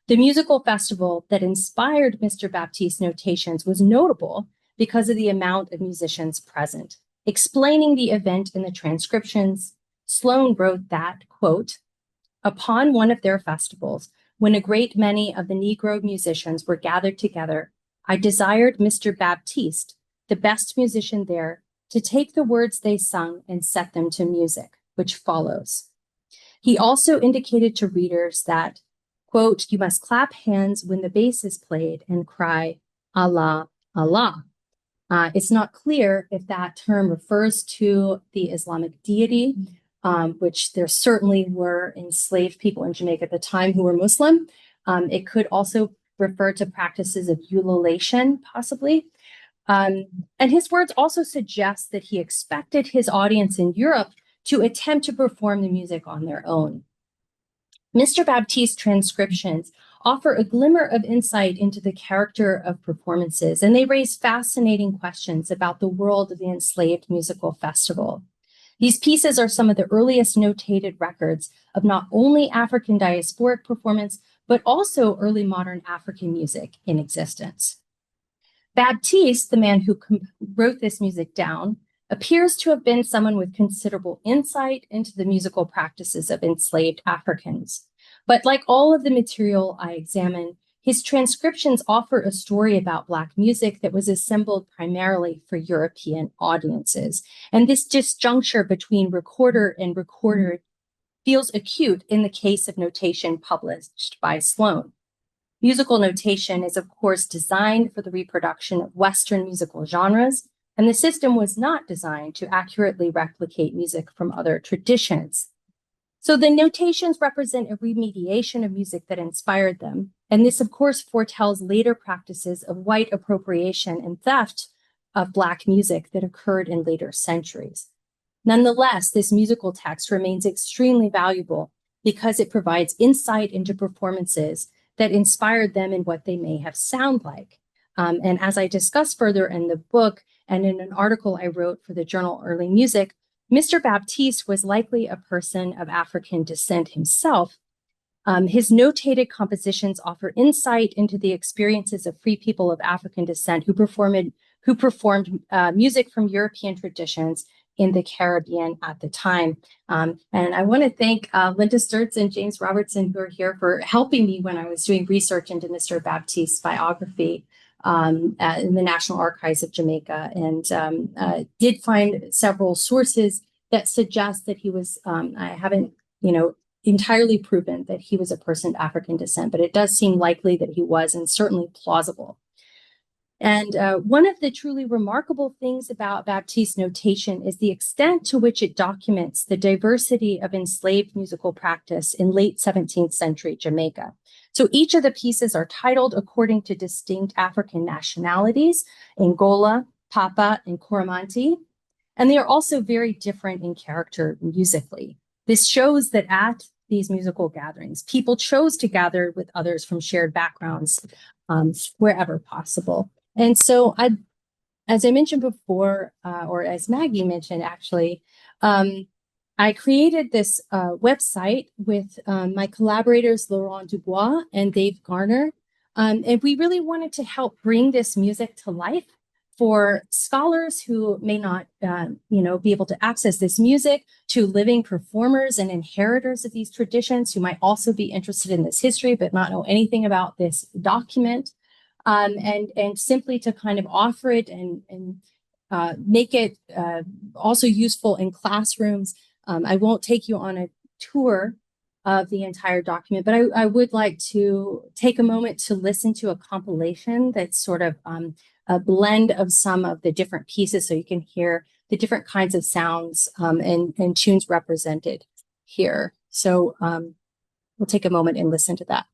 The musical festival that inspired Mr. Baptiste's notations was notable because of the amount of musicians present. Explaining the event in the transcriptions, Sloane wrote that, quote, "Upon one of their festivals, when a great many of the Negro musicians were gathered together, I desired Mr. Baptiste, the best musician there, to take the words they sung and set them to music, which follows. He also indicated to readers that, quote, you must clap hands when the bass is played and cry, Allah, Allah. It's not clear if that term refers to the Islamic deity, which there certainly were enslaved people in Jamaica at the time who were Muslim. It could also refer to practices of ululation, possibly. And his words also suggest that he expected his audience in Europe to attempt to perform the music on their own. Mr. Baptiste's transcriptions offer a glimmer of insight into the character of performances, and they raise fascinating questions about the world of the enslaved musical festival. These pieces are some of the earliest notated records of not only African diasporic performance, but also early modern African music in existence. Baptiste, the man who wrote this music down, appears to have been someone with considerable insight into the musical practices of enslaved Africans. But like all of the material I examine, his transcriptions offer a story about Black music that was assembled primarily for European audiences. And this disjuncture between recorder and recorder feels acute in the case of notation published by Sloan. Musical notation is, of course, designed for the reproduction of Western musical genres, and the system was not designed to accurately replicate music from other traditions. So the notations represent a remediation of music that inspired them. And this, of course, foretells later practices of white appropriation and theft of Black music that occurred in later centuries. Nonetheless, this musical text remains extremely valuable because it provides insight into performances that inspired them in what they may have sound like. And as I discuss further in the book and in an article I wrote for the journal Early Music, Mr. Baptiste was likely a person of African descent himself. His notated compositions offer insight into the experiences of free people of African descent who performed music from European traditions in the Caribbean at the time. And I want to thank Linda Sturtz and James Robertson, who are here, for helping me when I was doing research into Mr. Baptiste's biography in the National Archives of Jamaica, and did find several sources that suggest that he was, I haven't, entirely proven that he was a person of African descent, but it does seem likely that he was, and certainly plausible. And one of the truly remarkable things about Baptiste notation is the extent to which it documents the diversity of enslaved musical practice in late 17th century Jamaica. So each of the pieces are titled according to distinct African nationalities: Angola, Papa, and Coromantee. And they are also very different in character musically. This shows that at these musical gatherings, people chose to gather with others from shared backgrounds wherever possible. And so as I mentioned before, or as Maggie mentioned, actually, I created this website with my collaborators, Laurent Dubois and Dave Garner. And we really wanted to help bring this music to life for scholars who may not, be able to access this music, to living performers and inheritors of these traditions who might also be interested in this history but not know anything about this document. And simply to kind of offer it and make it also useful in classrooms. I won't take you on a tour of the entire document, but I would like to take a moment to listen to a compilation that's sort of a blend of some of the different pieces, so you can hear the different kinds of sounds and tunes represented here. So we'll take a moment and listen to that.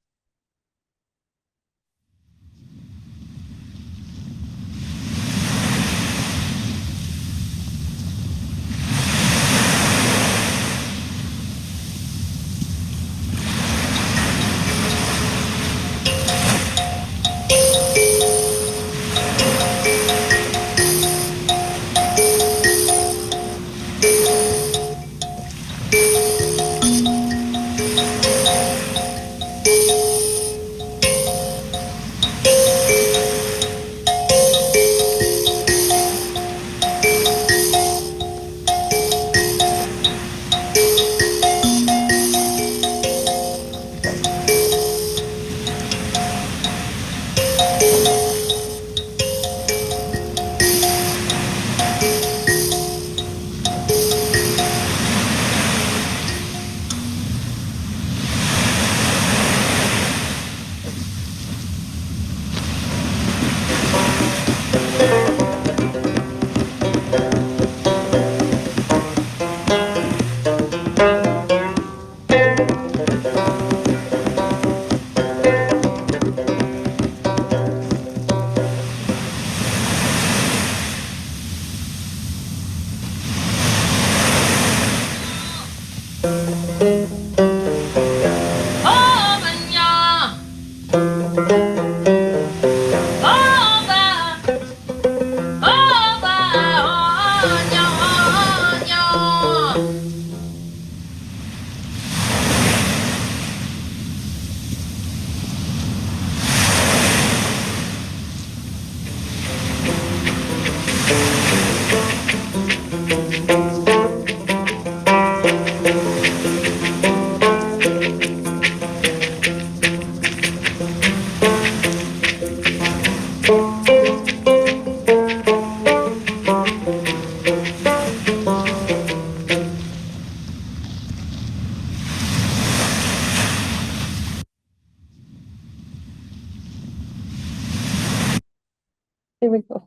There we go.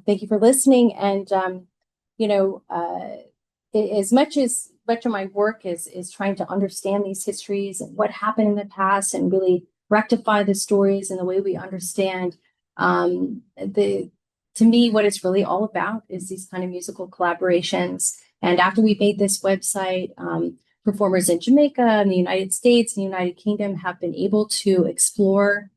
Thank you for listening. And, you know, as much of my work is trying to understand these histories and what happened in the past and really rectify the stories in the way we understand, to me, what it's really all about is these kind of musical collaborations. And after we made this website, performers in Jamaica and the United States and the United Kingdom have been able to explore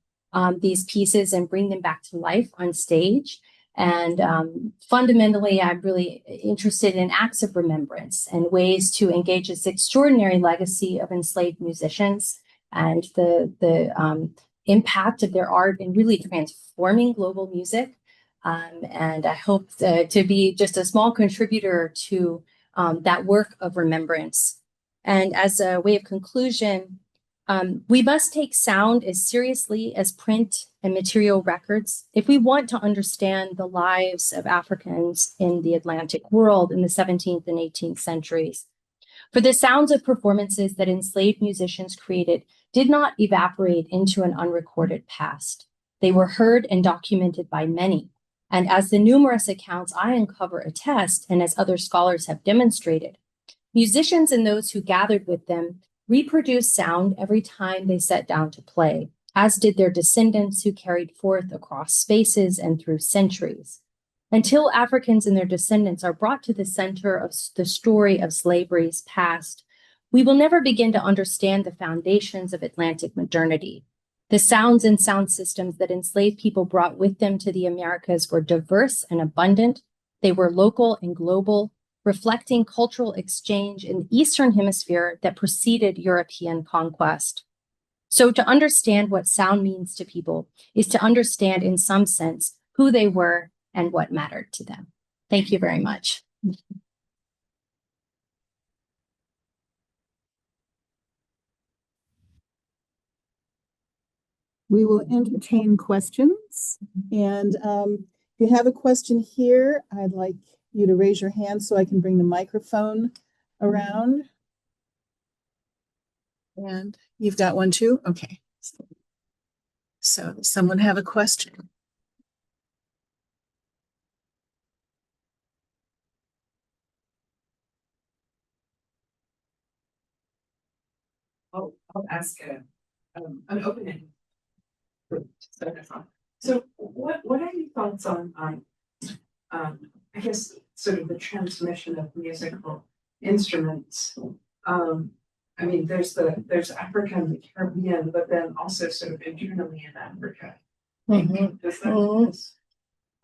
these pieces and bring them back to life on stage. And fundamentally, I'm really interested in acts of remembrance and ways to engage this extraordinary legacy of enslaved musicians and the impact of their art in really transforming global music. And I hope to be just a small contributor to that work of remembrance. And as a way of conclusion, we must take sound as seriously as print and material records if we want to understand the lives of Africans in the Atlantic world in the 17th and 18th centuries. For the sounds of performances that enslaved musicians created did not evaporate into an unrecorded past. They were heard and documented by many. And as the numerous accounts I uncover attest, and as other scholars have demonstrated, musicians and those who gathered with them reproduced sound every time they sat down to play, as did their descendants who carried forth across spaces and through centuries. Until Africans and their descendants are brought to the center of the story of slavery's past, we will never begin to understand the foundations of Atlantic modernity. The sounds and sound systems that enslaved people brought with them to the Americas were diverse and abundant. They were local and global, reflecting cultural exchange in the Eastern Hemisphere that preceded European conquest. So to understand what sound means to people is to understand in some sense who they were and what mattered to them. Thank you very much. We will entertain questions. And if you have a question here, I'd like you to raise your hand so I can bring the microphone around. And you've got one too? Okay. So does someone have a question? I'll ask an opening. So what are your thoughts on I guess sort of the transmission of musical instruments? I mean, there's Africa and the Caribbean, but then also sort of internally in Africa. Does that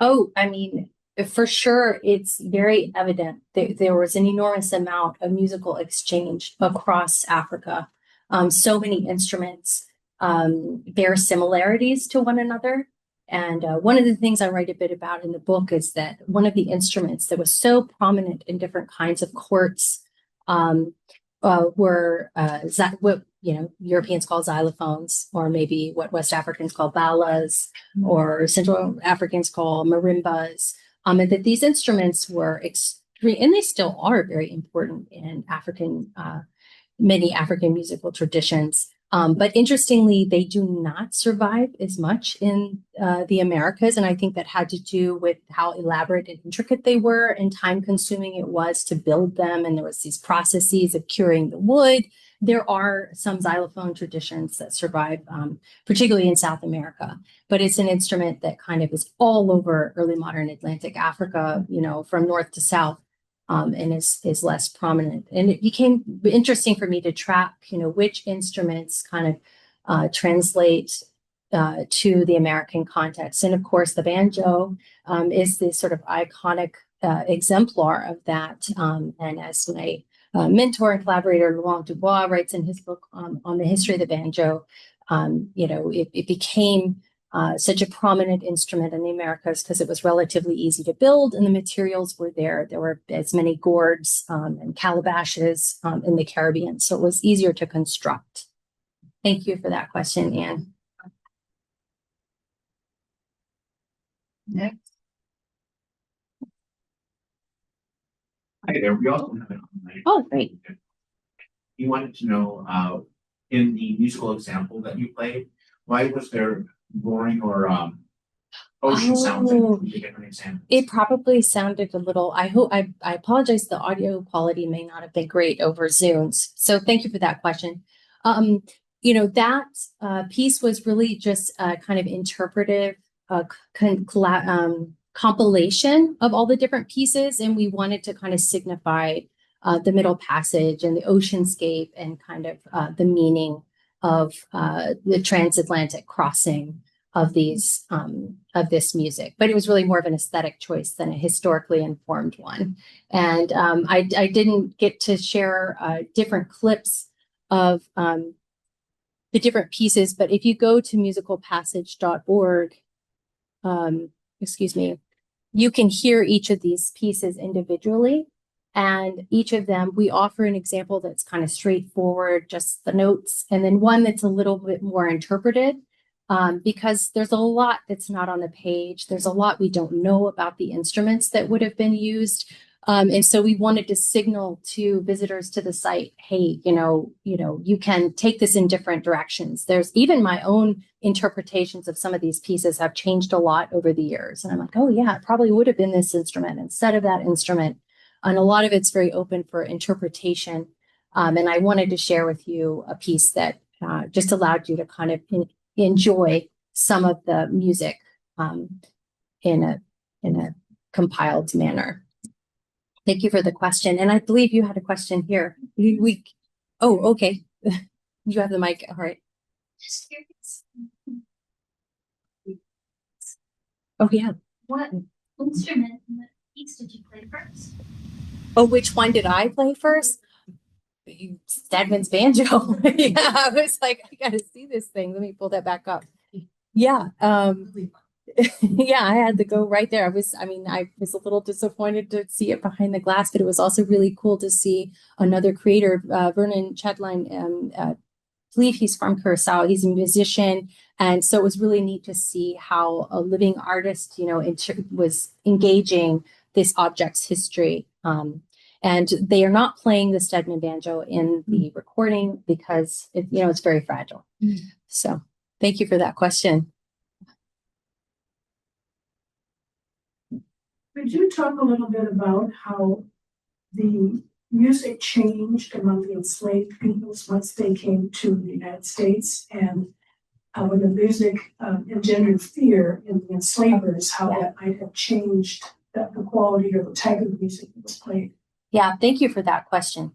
Oh, I mean, for sure, it's very evident that there was an enormous amount of musical exchange across Africa. So many instruments bear similarities to one another. And one of the things I write a bit about in the book is that one of the instruments that was so prominent in different kinds of courts were what Europeans call xylophones, or maybe what West Africans call balas, or Central Africans call marimbas, and that these instruments were extreme, and they still are very important in many African musical traditions. But interestingly, they do not survive as much in the Americas. And I think that had to do with how elaborate and intricate they were and time consuming it was to build them. And there was these processes of curing the wood. There are some xylophone traditions that survive, particularly in South America, but it's an instrument that kind of is all over early modern Atlantic Africa, from north to south. And is less prominent. And it became interesting for me to track, which instruments kind of translate to the American context. And of course, the banjo is the sort of iconic exemplar of that. And as my mentor and collaborator, Laurent Dubois, writes in his book on the history of the banjo, it became such a prominent instrument in the Americas because it was relatively easy to build and the materials were there. There were as many gourds and calabashes in the Caribbean, so it was easier to construct. Thank you for that question, Anne. Next. Hi there, we also have it online. Oh, great. You wanted to know, in the musical example that you played, why was there roaring or ocean sounds like Oh. the different examples? It probably sounded a little, I apologize, the audio quality may not have been great over Zooms. So thank you for that question. That piece was really just a kind of interpretive compilation of all the different pieces. And we wanted to kind of signify the middle passage and the oceanscape and kind of the meaning of the transatlantic crossing of this music, but it was really more of an aesthetic choice than a historically informed one. And I didn't get to share different clips of the different pieces, but if you go to musicalpassage.org, you can hear each of these pieces individually. And each of them, we offer an example that's kind of straightforward, just the notes, and then one that's a little bit more interpreted. Because there's a lot that's not on the page. There's a lot we don't know about the instruments that would have been used. And so we wanted to signal to visitors to the site, hey, you can take this in different directions. There's even my own interpretations of some of these pieces have changed a lot over the years. And I'm like, oh yeah, it probably would have been this instrument instead of that instrument. And a lot of it's very open for interpretation. And I wanted to share with you a piece that just allowed you to kind of enjoy some of the music in a compiled manner. Thank you for the question. And I believe you had a question here. Oh, okay. You have the mic. All right. Just curious. Oh, yeah. What instrument in the piece did you play first? Oh, which one did I play first? Stedman's banjo. Yeah, I was like, I gotta see this thing. Let me pull that back up. Yeah. Yeah, I had to go right there. I was a little disappointed to see it behind the glass, but it was also really cool to see another creator, Vernon Chatline. I believe he's from Curacao. He's a musician. And so it was really neat to see how a living artist, was engaging this object's history. And they are not playing the Stedman banjo in the recording because it's very fragile. So thank you for that question. Could you talk a little bit about how the music changed among the enslaved peoples once they came to the United States, and when the music engendered fear in the enslavers, how that might have changed the quality or the type of music that was played? Yeah, thank you for that question.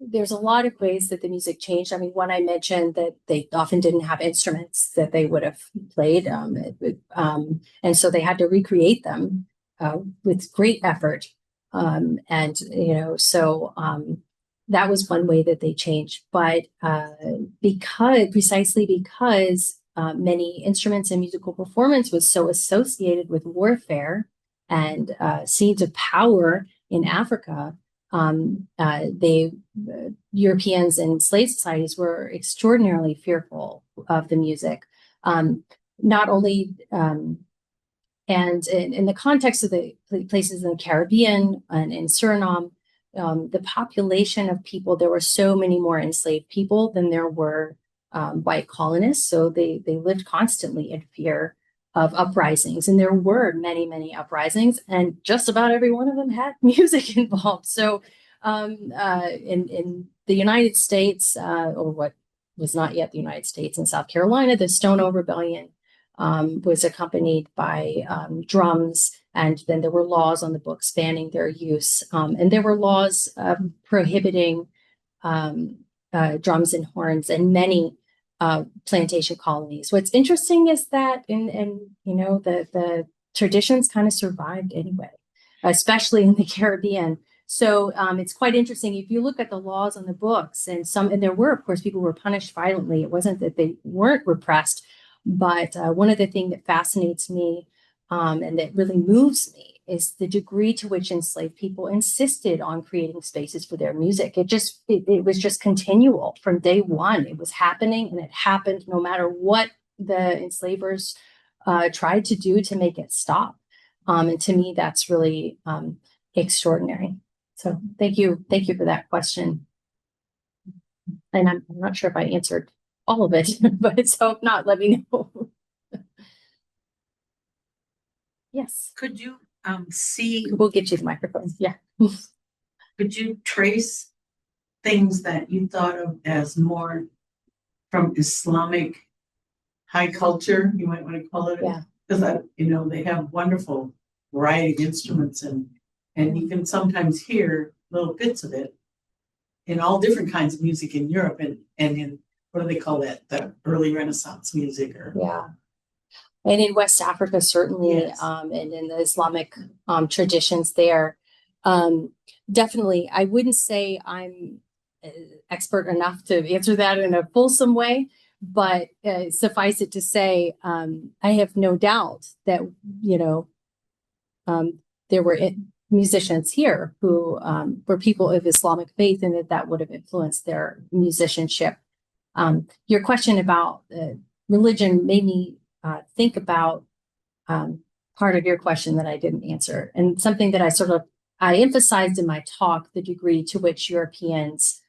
There's a lot of ways that the music changed. I mean, one I mentioned that they often didn't have instruments that they would have played, and so they had to recreate them with great effort. That was one way that they changed. But precisely because many instruments and musical performance was so associated with warfare and scenes of power in Africa, Europeans and slave societies were extraordinarily fearful of the music. Not only, and in the context of the places in the Caribbean and in Suriname, the population of people, there were so many more enslaved people than there were white colonists. So they lived constantly in fear of uprisings, and there were many, many uprisings, and just about every one of them had music involved. So in the United States, or what was not yet the United States, in South Carolina, the Stono Rebellion was accompanied by drums, and then there were laws on the books banning their use, and there were laws prohibiting drums and horns in many plantation colonies. What's interesting is that the traditions kind of survived anyway, especially in the Caribbean. So it's quite interesting if you look at the laws on the books, and there were, of course, people who were punished violently. It wasn't that they weren't repressed, but one of the things that fascinates me and that really moves me is the degree to which enslaved people insisted on creating spaces for their music. It was just continual from day one. It was happening, and it happened no matter what the enslavers tried to do to make it stop. And to me, that's really extraordinary. So thank you for that question. And I'm not sure if I answered all of it, but so if not, let me know. Yes, Could you see, we'll get you the microphone. Yeah. could you trace things that you thought of as more from Islamic high culture, you might want to call it? Yeah. Because they have wonderful variety of instruments and you can sometimes hear little bits of it in all different kinds of music in Europe and in, what do they call that? The early Renaissance music or. Yeah. And in West Africa, certainly, Yes. And in the Islamic traditions there, definitely, I wouldn't say I'm expert enough to answer that in a fulsome way, but suffice it to say, I have no doubt that, there were musicians here who were people of Islamic faith and that would have influenced their musicianship. Your question about religion made me think about part of your question that I didn't answer, and something that I emphasized in my talk, the degree to which Europeans,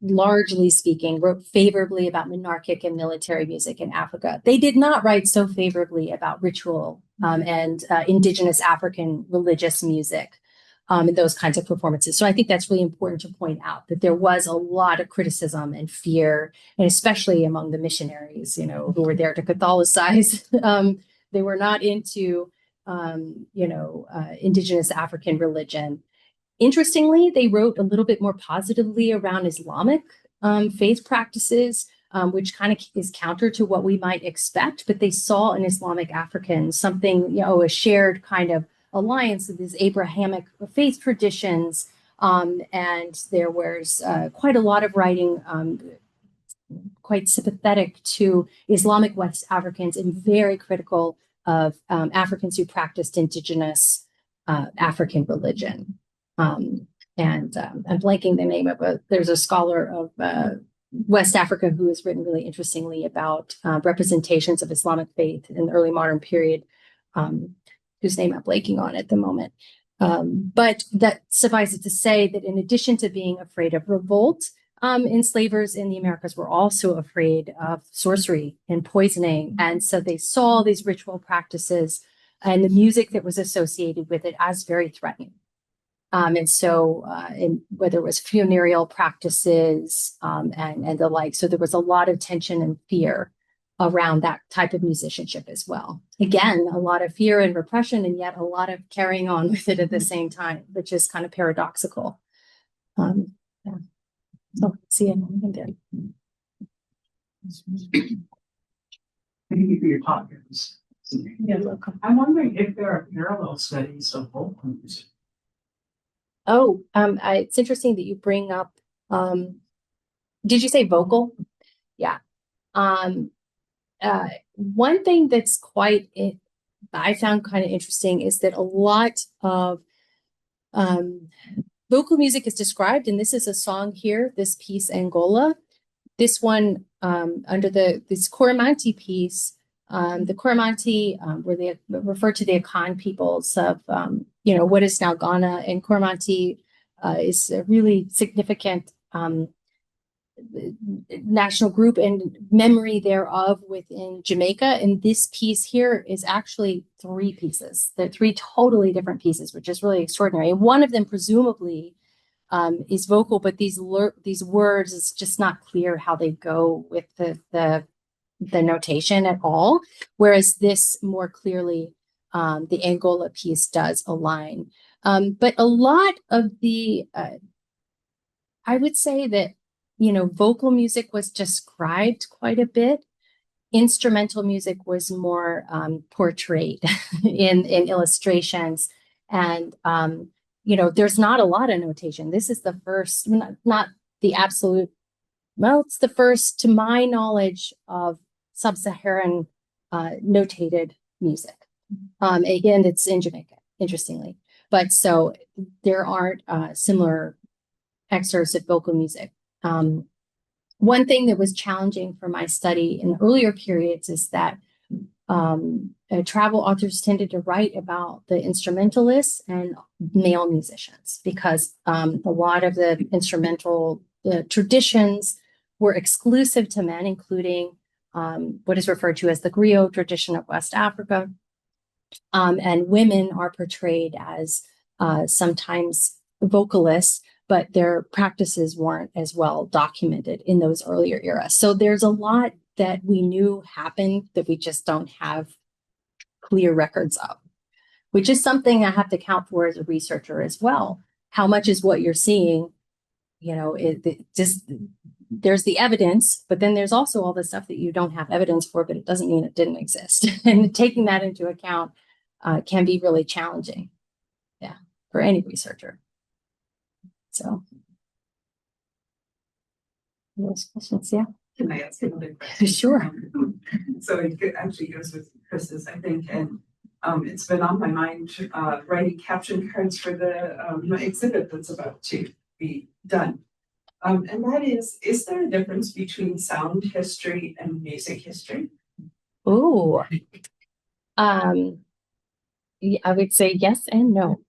largely speaking, wrote favorably about monarchic and military music in Africa. They did not write so favorably about ritual and indigenous African religious music. And those kinds of performances. So I think that's really important to point out that there was a lot of criticism and fear, and especially among the missionaries, who were there to Catholicize. They were not into, indigenous African religion. Interestingly, they wrote a little bit more positively around Islamic faith practices, which kind of is counter to what we might expect. But they saw in Islamic Africans something, a shared kind of alliance of these Abrahamic faith traditions, and there was quite a lot of writing, quite sympathetic to Islamic West Africans and very critical of Africans who practiced indigenous African religion. And I'm blanking the name of there's a scholar of West Africa who has written really interestingly about representations of Islamic faith in the early modern period, whose name I'm blanking on at the moment. But that suffices to say that in addition to being afraid of revolt, enslavers in the Americas were also afraid of sorcery and poisoning. And so they saw these ritual practices and the music that was associated with it as very threatening. And so whether it was funereal practices and the like, so there was a lot of tension and fear around that type of musicianship as well. Again, a lot of fear and repression, and yet a lot of carrying on with it at the same time, which is kind of paradoxical. Yeah. So see you there. Thank you for your talk. You're welcome. I'm wondering if there are parallel studies of vocal music. Oh, it's interesting that you bring up, did you say vocal? Yeah. One thing that's I found kind of interesting is that a lot of vocal music is described, and this is a song here, this piece Angola. This one under this Coromantee piece, the Coromantee where they refer to the Akan peoples of what is now Ghana, and Coromantee is a really significant national group and memory thereof within Jamaica. And this piece here is actually 3 pieces. They're 3 totally different pieces, which is really extraordinary. And one of them presumably is vocal, but these words, it's just not clear how they go with the notation at all. Whereas this more clearly, the Angola piece does align. But a lot of the, I would say that vocal music was described quite a bit. Instrumental music was more portrayed in illustrations. And, there's not a lot of notation. This is the first, not the absolute, well, it's the first, to my knowledge, of sub-Saharan notated music. Again, it's in Jamaica, interestingly. But so there aren't similar excerpts of vocal music. One thing that was challenging for my study in earlier periods is that travel authors tended to write about the instrumentalists and male musicians, because a lot of the instrumental the traditions were exclusive to men, including what is referred to as the griot tradition of West Africa. And women are portrayed as sometimes vocalists, but their practices weren't as well documented in those earlier eras. So there's a lot that we knew happened that we just don't have clear records of, which is something I have to count for as a researcher as well. How much is what you're seeing? You know, there's the evidence, but then there's also all the stuff that you don't have evidence for, but it doesn't mean it didn't exist. And taking that into account can be really challenging, yeah, for any researcher. So, those questions, yeah. Can I ask another question? Sure. So actually goes with Chris's, I think, and it's been on my mind writing caption cards for the exhibit that's about to be done. And that is there a difference between sound history and music history? Oh, yeah, I would say yes and no.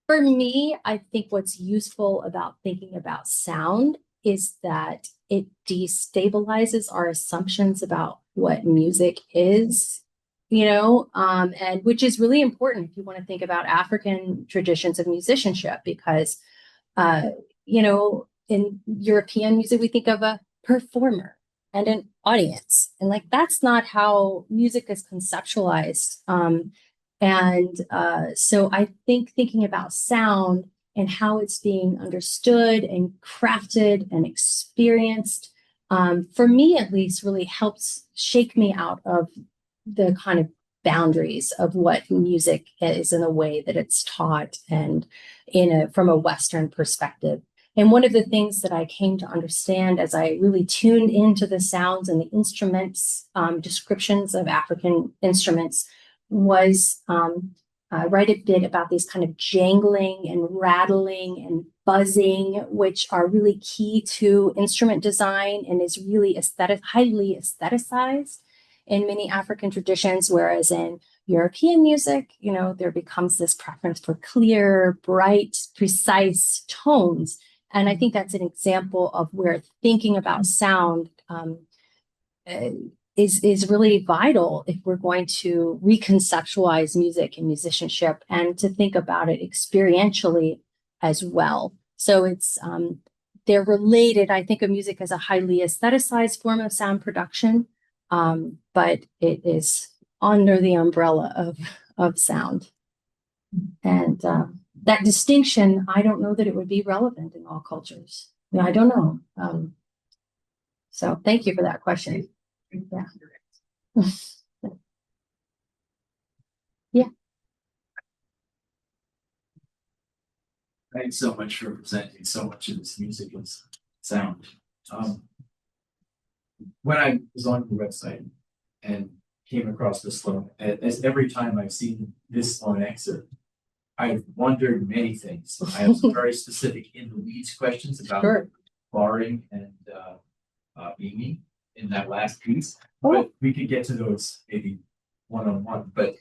For me, I think what's useful about thinking about sound is that it destabilizes our assumptions about what music is, you know, and which is really important if you want to think about African traditions of musicianship, because, you know, in European music, we think of a performer and an audience, and like that's not how music is conceptualized. So I think thinking about sound and how it's being understood and crafted and experienced, for me at least, really helps shake me out of the kind of boundaries of what music is in the way that it's taught and from a Western perspective. And one of the things that I came to understand as I really tuned into the sounds and the instruments, descriptions of African instruments, was write a bit about these kind of jangling and rattling and buzzing, which are really key to instrument design and is really highly aestheticized in many African traditions, whereas in European music, you know, there becomes this preference for clear, bright, precise tones. And I think that's an example of where thinking about sound is really vital if we're going to reconceptualize music and musicianship and to think about it experientially as well. So it's they're related. I think of music as a highly aestheticized form of sound production, but it is under the umbrella of sound. And that distinction, I don't know that it would be relevant in all cultures. You know, I don't know. So thank you for that question. Yeah. Yeah. Thanks so much for presenting so much of this music and sound. When I was on your website and came across this sloan, as every time I've seen this sloan excerpt, I've wondered many things. I have some very specific in the weeds questions about barring and beaming in that last piece, but we could get to those maybe one-on-one. But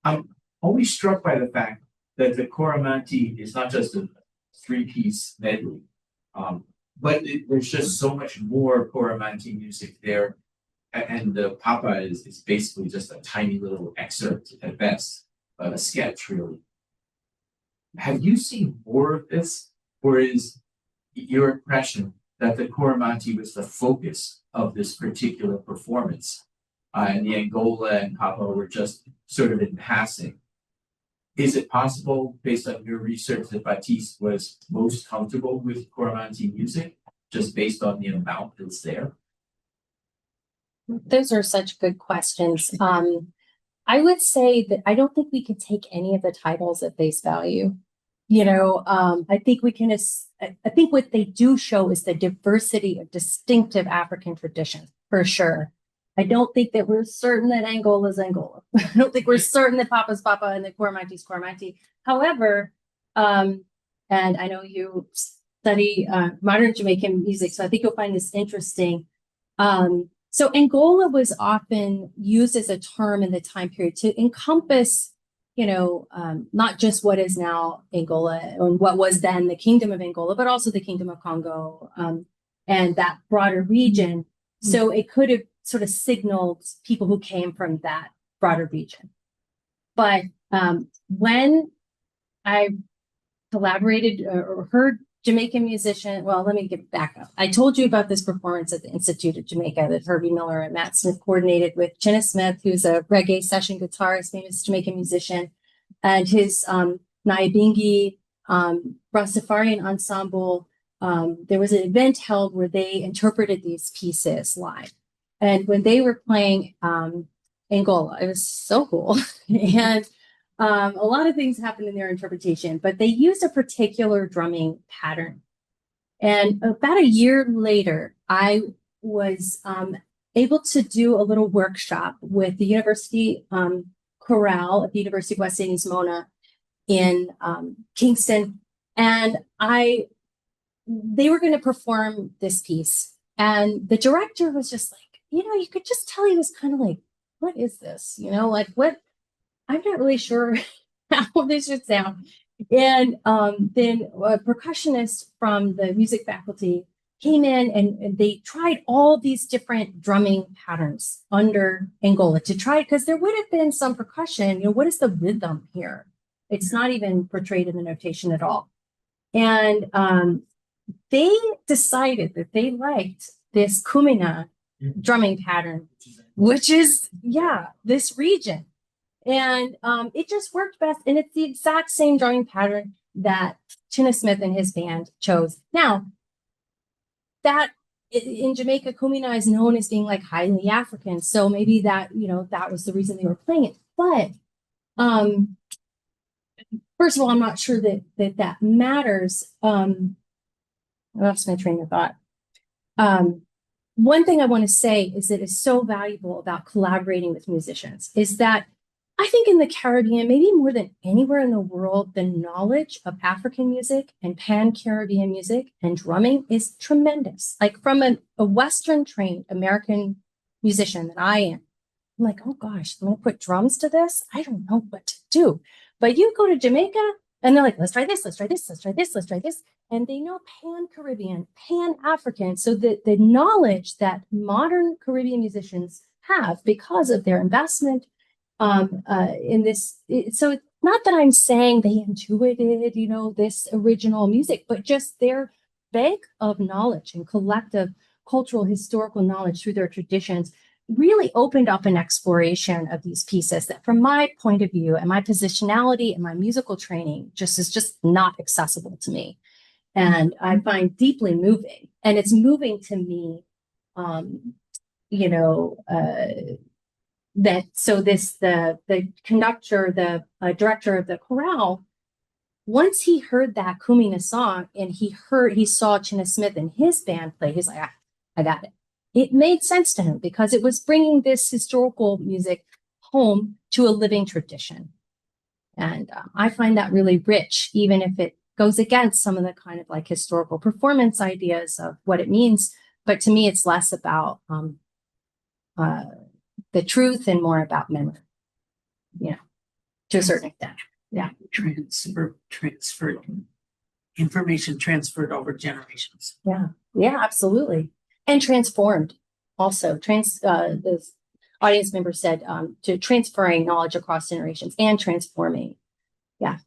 I'm always struck by the fact that the Coromantee is not just a three-piece medley, but there's just so much more Coromantee music there, and the Papa is basically just a tiny little excerpt at best, a sketch really. Have you seen more of this, or is your impression that the Coromantee was the focus of this particular performance, and the Angola and Papa were just sort of in passing? Is it possible, based on your research, that Baptiste was most comfortable with Coromantee music, just based on the amount that's there? Those are such good questions. I would say that I don't think we could take any of the titles at face value. You know, I think we can, I think what they do show is the diversity of distinctive African traditions, for sure. I don't think that we're certain that Angola is Angola. I don't think we're certain that Papa's Papa and that Coromantee is Coromantee. However, and I know you study modern Jamaican music, so I think you'll find this interesting. So Angola was often used as a term in the time period to encompass, not just what is now Angola and what was then the Kingdom of Angola, but also the Kingdom of Congo, and that broader region. So it could have sort of signaled people who came from that broader region. But when I collaborated or heard Jamaican musician, well, let me get back up. I told you about this performance at the Institute of Jamaica that Herbie Miller and Matt Smith coordinated with Chinna Smith, who's a reggae session guitarist, famous Jamaican musician, and his Nyabingi Rastafarian ensemble. There was an event held where they interpreted these pieces live. And when they were playing Angola, it was so cool. And a lot of things happened in their interpretation, but they used a particular drumming pattern. And about a year later, I was able to do a little workshop with the University Chorale at the University of West Indies Mona in Kingston. And they were going to perform this piece. And the director was just like, you could just tell he was kind of like, what is this? What? I'm not really sure how this should sound. And then a percussionist from the music faculty came in and they tried all these different drumming patterns under Angola to try, because there would have been some percussion. What is the rhythm here? It's not even portrayed in the notation at all. And they decided that they liked this Kumina drumming pattern, which is, this region. And it just worked best. And it's the exact same drumming pattern that Chinna Smith and his band chose. Now, that in Jamaica, Kumina is known as being like highly African. So maybe that, that was the reason they were playing it. But first of all, I'm not sure that matters. I lost my train of thought. One thing I want to say is that it's so valuable about collaborating with musicians is that I think in the Caribbean, maybe more than anywhere in the world, the knowledge of African music and Pan-Caribbean music and drumming is tremendous. Like from a Western trained American musician that I am, I'm like, oh gosh, I'm going to put drums to this? I don't know what to do. But you go to Jamaica and they're like, let's try this, let's try this, let's try this, let's try this. And they know Pan-Caribbean, Pan-African. So the knowledge that modern Caribbean musicians have because of their investment in this, so it's not that I'm saying they intuited, this original music, but just their bank of knowledge and collective cultural historical knowledge through their traditions really opened up an exploration of these pieces that from my point of view and my positionality and my musical training is just not accessible to me. And I find deeply moving. And it's moving to me, the conductor, the director of the chorale, once he heard that Kumina song and he saw Chinna Smith and his band play, he's like, I got it. It made sense to him because it was bringing this historical music home to a living tradition. And I find that really rich, even if it goes against some of the kind of like historical performance ideas of what it means. But to me, it's less about the truth and more about memory, to a certain extent. Yeah. Transferred information transferred over generations. Yeah, absolutely. And transformed also. The audience member said to transferring knowledge across generations and transforming. Yeah.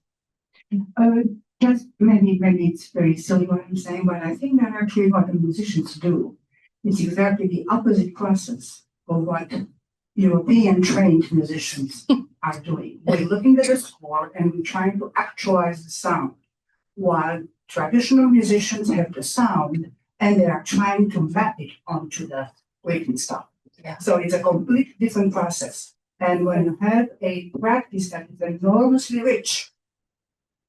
Just maybe it's very silly what I'm saying, but I think that actually what the musicians do is exactly the opposite process of what European trained musicians are doing. We're looking at the score and we're trying to actualize the sound, while traditional musicians have the sound and they are trying to map it onto the written stuff. Yeah. So it's a completely different process. And when you have a practice that is enormously rich,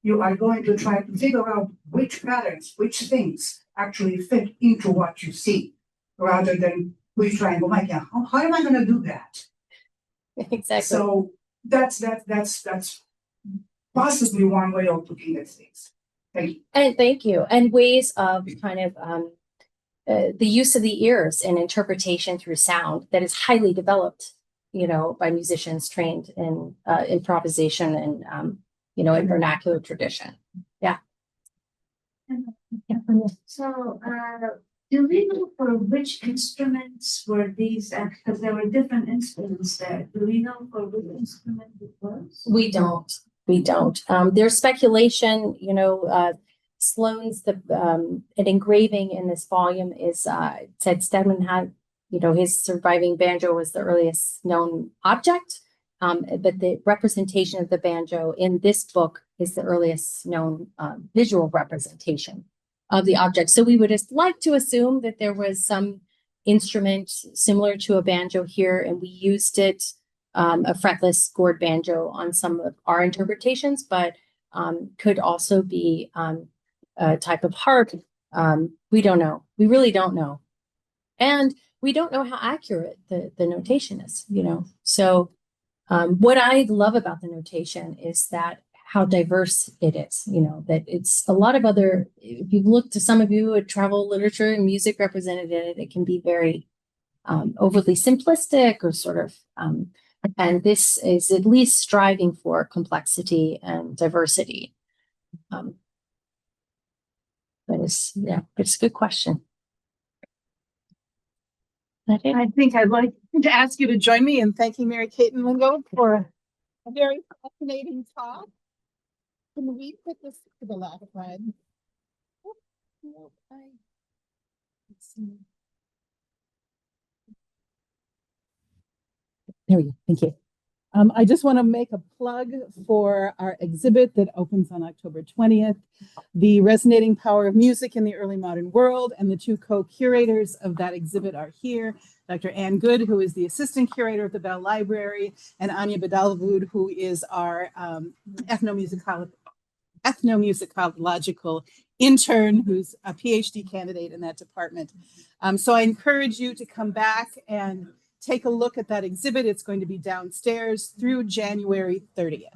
you are going to try to figure out which patterns, which things actually fit into what you see, rather than we try and go, my God, how am I going to do that? Exactly. So that's possibly one way of looking at things. Thank you. And thank you. And ways of kind of the use of the ears and interpretation through sound that is highly developed by musicians trained in improvisation and in vernacular tradition. So, do we know for which instruments were these? Because there were different instruments there. Do we know for which instrument it was? We don't. We don't. There's speculation. Sloane's an engraving in this volume is said Stedman had, his surviving banjo was the earliest known object. But the representation of the banjo in this book is the earliest known visual representation of the object. So we would just like to assume that there was some instrument similar to a banjo here, and we used it, a fretless gourd banjo, on some of our interpretations, but could also be a type of harp. We don't know. We really don't know. And we don't know how accurate the notation is, So what I love about the notation is that how diverse it is, that it's a lot of other, if you've looked to some of you at travel literature and music represented in it, it can be very overly simplistic or sort of, and this is at least striving for complexity and diversity. But it's a good question. I think I'd like to ask you to join me in thanking Mary Caton Lingold for a very fascinating talk. Can we put this to the last slide? There we go. Thank you. I just want to make a plug for our exhibit that opens on October 20th, The Resonating Power of Music in the Early Modern World, and the two co-curators of that exhibit are here, Dr. Ann Good, who is the assistant curator of the Bell Library, and Anya Badalavood, who is our ethnomusicological intern, who's a PhD candidate in that department. So I encourage you to come back and take a look at that exhibit. It's going to be downstairs through January 30th.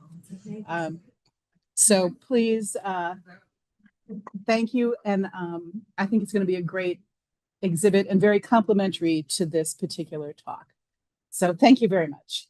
So please, thank you. And I think it's going to be a great exhibit and very complimentary to this particular talk. So thank you very much.